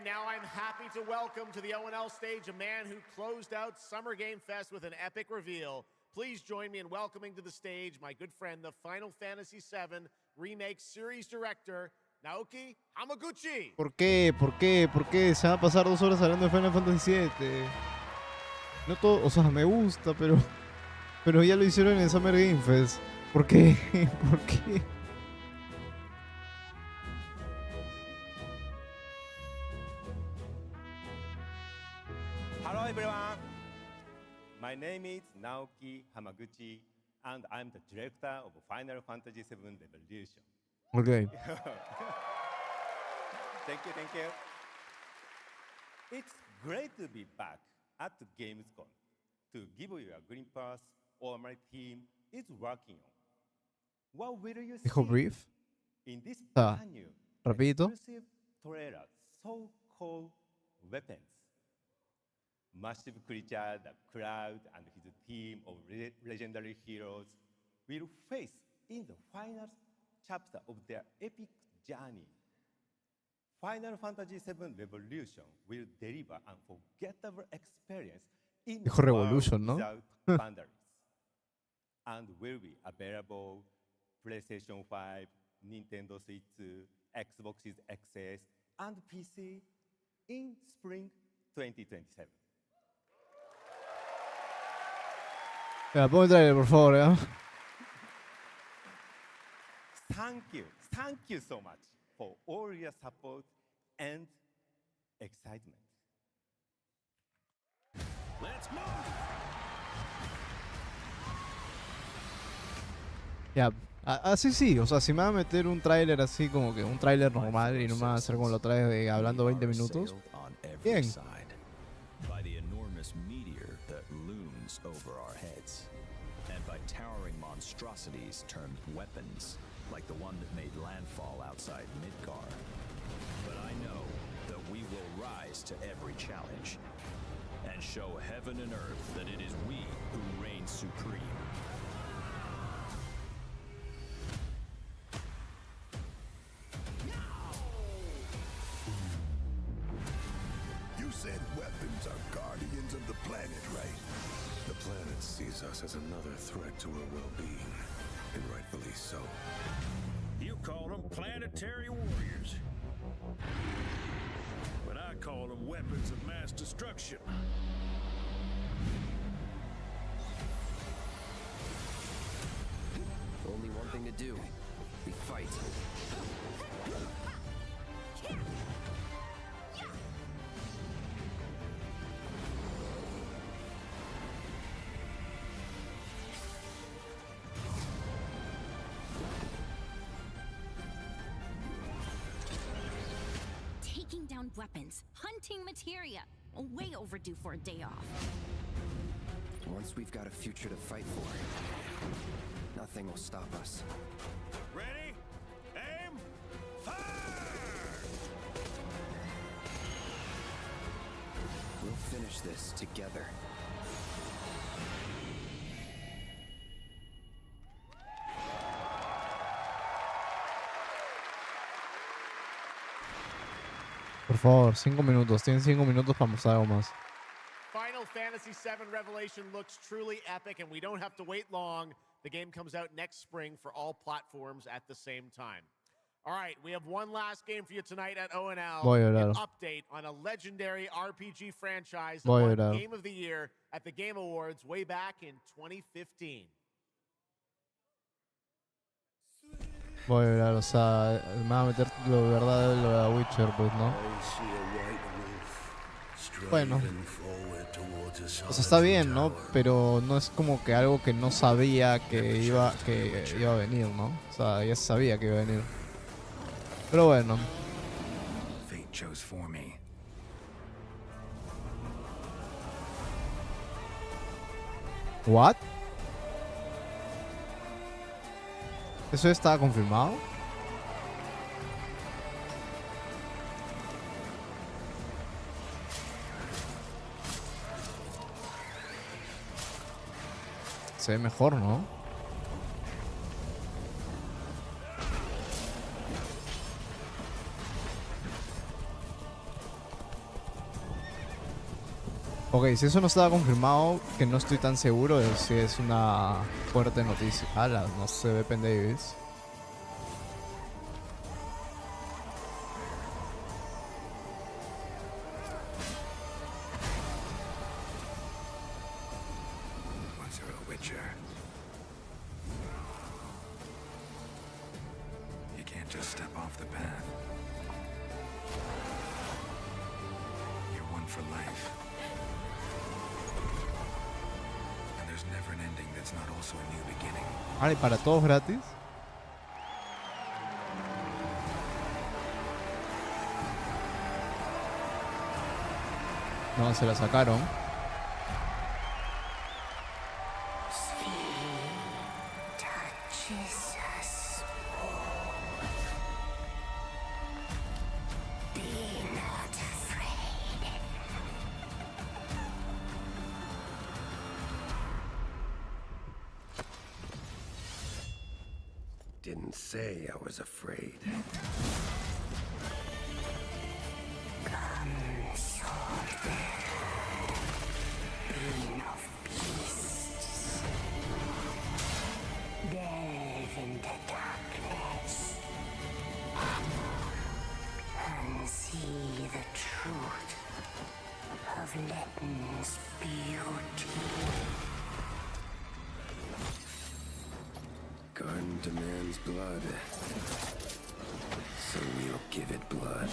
Now I'm happy to welcome to the O&L stage a man who closed out Summer Game Fest with an epic reveal. Please join me in welcoming to the stage my good friend, the Final Fantasy VII Remake Series Director, Naoki Hamaguchi. ¿Por qué? ¿Por qué? ¿Por qué? Se van a pasar 2 horas hablando de Final Fantasy VII. No todo, o sea, me gusta, pero ya lo hicieron en Summer Game Fest. ¿Por qué? ¿Por qué? Hello everyone, my name is Naoki Hamaguchi and I'm the director of Final Fantasy VII Revolution. Okay. Thank you. It's great to be back at Gamescom to give you a glimpse of my team is working on. What will you see Dijo brief. in this Ah, brand new rapidito. exclusive trailer, so-called weapons? Massive creature, the Cloud, and his team of legendary heroes will face in the final chapter of their epic journey. Final Fantasy VII Revolution will deliver an unforgettable experience in Dijo the Revolution, world ¿no? without boundaries, and will be available PlayStation 5, Nintendo Switch 2, Xbox XS, and PC in spring 2027. Ya, ponme el trailer, por favor, ¿ya? Thank you so much for all your support and excitement. Let's move. Ya, así sí, o sea, si me va a meter un tráiler así como que un tráiler normal y no me va a hacer como lo traes de hablando 20 minutos. Bien. By the enormous meteor that looms over our heads, and by towering monstrosities termed weapons, like the one that made landfall outside Midgar. But I know that we will rise to every challenge and show heaven and earth that it is we who reign supreme. You said weapons are guardians of the planet, right? The planet sees us as another threat to her well-being, and rightfully so. You call them planetary warriors. But I call them weapons of mass destruction. Only one thing to do. We fight. Taking down weapons, hunting materia. Way overdue for a day off. Once we've got a future to fight for, nothing will stop us. Ready? Aim! Fire! We'll finish this together. Por favor, 5 minutos. Tienen 5 minutos para mostrar algo más. Final Fantasy VII Revelation looks truly epic, and we don't have to wait long. The game comes out next spring for all platforms at the same time. All right, we have one last game for you tonight at ONL. Voy a An llorar. update on a legendary RPG franchise that Voy a won llorar. Game of the Year at the Game Awards way back in 2015. Voy a llorar, o sea, me va a meter lo de verdad de lo de Witcher, pues, ¿no? Bueno. O sea, está bien, ¿no? Pero no es como que algo que no sabía que iba a venir, ¿no? O sea, ya se sabía que iba a venir. Pero bueno. Fate chose for me. ¿What? ¿Eso estaba confirmado? Se ve mejor, ¿no? Ok, si eso no estaba confirmado, que no estoy tan seguro de si es una fuerte noticia. Ala, no se ve Davis. Was there a Witcher? You can't just step off the path. You're one for life. And there's never an ending that's not also a new beginning. Vale, para todos gratis. No, se la sacaron. Touches us. Be not afraid. Didn't say I was afraid. Come, sword. Being of beasts. Delve into darkness. And see the truth of Letton's beauty. Garden demands blood, so we'll give it blood.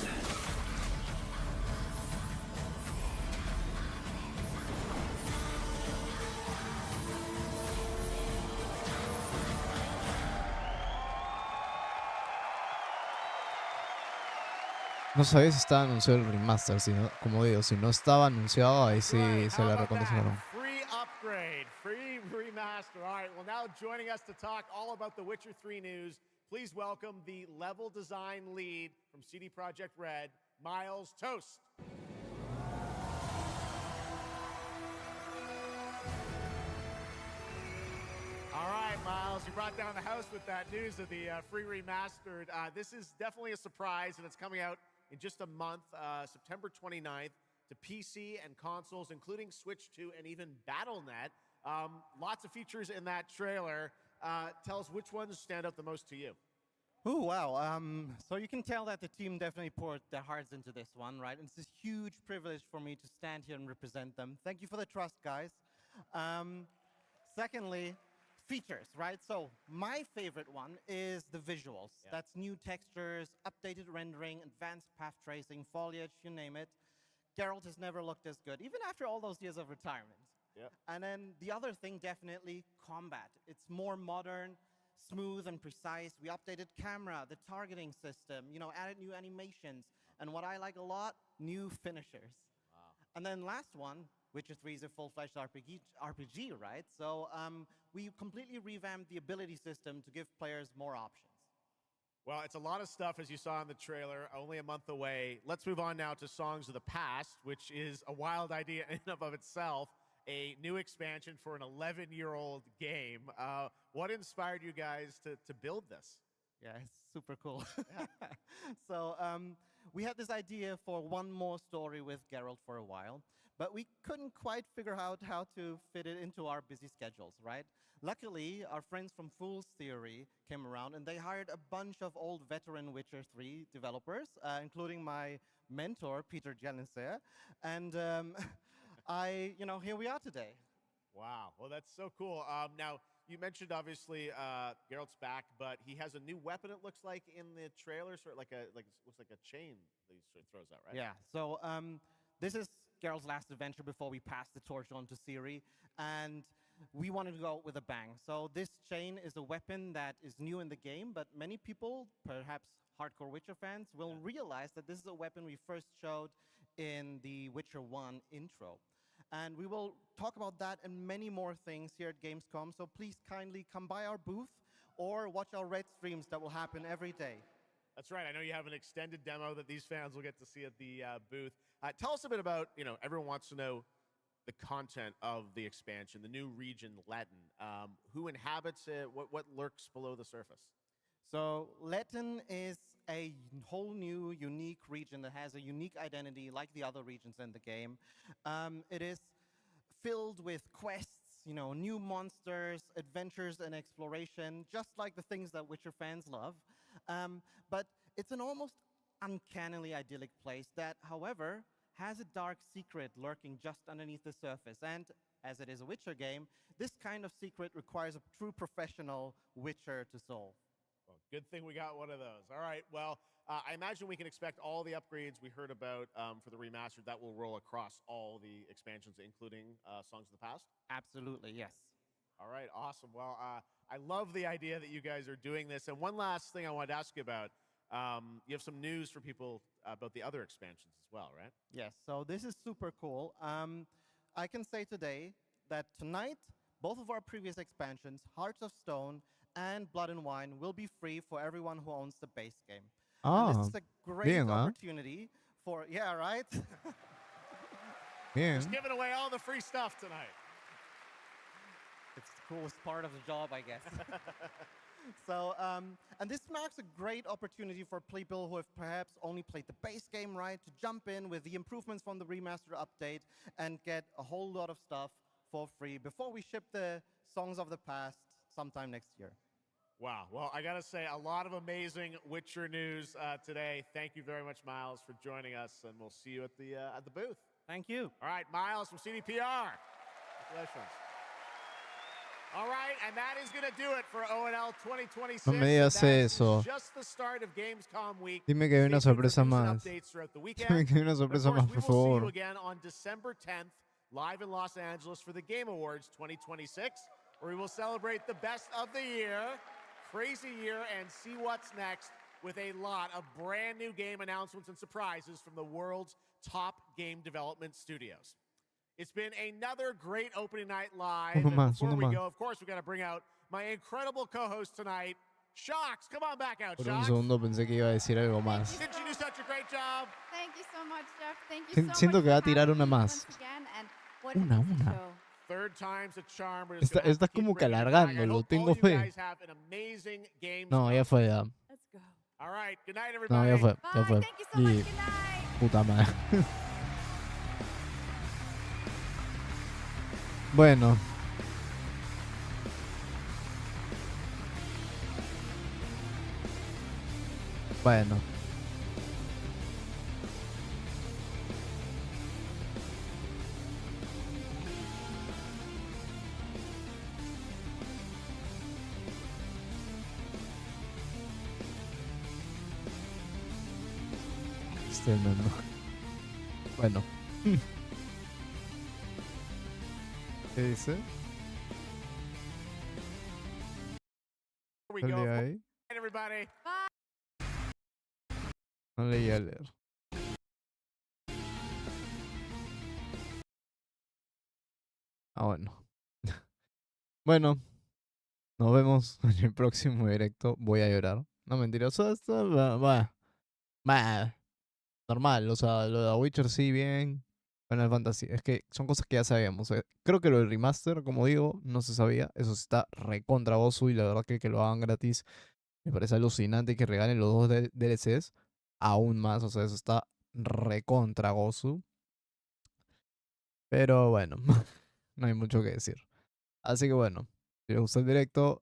No sabía si estaba anunciado el remaster, como digo, si no estaba anunciado, ahí sí se la reconocieron. Free upgrade, free remaster. All right, well, now joining us to talk all about the Witcher 3 news, please welcome the level design lead from CD Projekt Red, Miles Toast. All right, Miles, you brought down the house with that news of the free remastered. This is definitely a surprise, and it's coming out in just a month, September 29th, to PC and consoles, including Switch 2 and even Battle.net. Lots of features in that trailer. Tell us which ones stand out the most to you. Oh, wow. So you can tell that the team definitely poured their hearts into this one, right? And it's a huge privilege for me to stand here and represent them. Thank you for the trust, guys. Secondly, features, right? So my favorite one is the visuals. Yeah. That's new textures, updated rendering, advanced path tracing, foliage, you name it. Geralt has never looked as good, even after all those years of retirement. Yep. And then the other thing, definitely combat. It's more modern, smooth and precise. We updated camera, the targeting system, added new animations. And what I like a lot, new finishers. Wow. And then last one, Witcher 3 is a full-fledged RPG, right? So we completely revamped the ability system to give players more options. Well, it's a lot of stuff, as you saw in the trailer, only a month away. Let's move on now to Songs of the Past, which is a wild idea in and of itself, a new expansion for an 11-year-old game. What inspired you guys to build this? Yeah, it's super cool. So we had this idea for one more story with Geralt for a while, but we couldn't quite figure out how to fit it into our busy schedules, right? Luckily, our friends from Fool's Theory came around and they hired a bunch of old veteran Witcher 3 developers, including my mentor, Peter Jelenser. And here we are today. Wow. Well, that's so cool. Now, you mentioned, obviously, Geralt's back, but he has a new weapon, it looks like, in the trailer, sort of looks like a chain that he sort of throws out, right? Yeah, so this is Geralt's last adventure before we pass the torch on to Ciri, and we wanted to go with a bang. So this chain is a weapon that is new in the game, but many people, perhaps hardcore Witcher fans, will realize that this is a weapon we first showed in the Witcher 1 intro. And we will talk about that and many more things here at Gamescom, so please kindly come by our booth or watch our Red streams that will happen every day. That's right. I know you have an extended demo that these fans will get to see at the booth. Tell us a bit about, everyone wants to know the content of the expansion, the new region, Letten. Who inhabits it? What lurks below the surface? So Letten is a whole new, unique region that has a unique identity like the other regions in the game. It is filled with quests, new monsters, adventures, and exploration, just like the things that Witcher fans love. But it's an almost uncannily idyllic place that, however, has a dark secret lurking just underneath the surface. And as it is a Witcher game, this kind of secret requires a true professional Witcher to solve. Well, good thing we got one of those. All right, well, I imagine we can expect all the upgrades we heard about for the remastered. That will roll across all the expansions, including Songs of the Past? Absolutely, yes. All right, awesome. Well, I love the idea that you guys are doing this. And one last thing I wanted to ask you about. You have some news for people about the other expansions as well, right? Yes, so this is super cool. I can say today that tonight, both of our previous expansions, Hearts of Stone and Blood and Wine, will be free for everyone who owns the base game. And this is a great opportunity for, yeah, right? Bien. Just giving away all the free stuff tonight. It's the coolest part of the job, I guess. So, and this marks a great opportunity for people who have perhaps only played the base game, right, to jump in with the improvements from the remaster update and get a whole lot of stuff for free before we ship the Songs of the Past sometime next year. Wow. Well, I got to say, a lot of amazing Witcher news today. Thank you very much, Miles, for joining us, and we'll see you at the booth. Thank you. All right, Miles from CDPR. Congratulations. All right, and that is going to do it for ONL 2026. No me digas eso. Just the start of Gamescom week. Dime que hay una sorpresa más. Dime que hay una sorpresa más, por favor. We will see you again on December 10th, live in Los Angeles for the Game Awards 2026, where we will celebrate the best of the year, crazy year, and see what's next with a lot of brand new game announcements and surprises from the world's top game development studios. It's been another great opening night live. And before we go, of course, we've got to bring out my incredible co-host tonight, Shocks. Come on back out, Por Shocks. un segundo pensé que iba a decir algo más. Didn't you do such a great job? Thank you so much, Jeff. Thank you so Siento much que va a for tirar having una me más. once again, and what Una. a show. Third time's a charm. We're just Estás como que alargándolo. Tengo fe. No, ya fue ya. Let's go. All right. Good night, No, everybody. ya fue. Ya fue. Thank you so much. Good night. Puta madre. Bueno. Bueno. No. Bueno. ¿Qué dice? Here we ¿Qué go. leí ahí? Everybody. No leí a leer. Ah, bueno. Bueno. Nos vemos en el próximo directo. Voy a llorar. No, mentira. O sea, normal. O sea, lo de The Witcher sí, bien. Final Fantasy. Es que son cosas que ya sabíamos. Creo que lo del remaster, como digo, no se sabía. Eso sí está recontra gozo y la verdad que lo hagan gratis me parece alucinante, que regalen los dos DLCs aún más. O sea, eso está recontra gozo. Pero bueno, no hay mucho que decir. Así que bueno, si les gustó el directo, no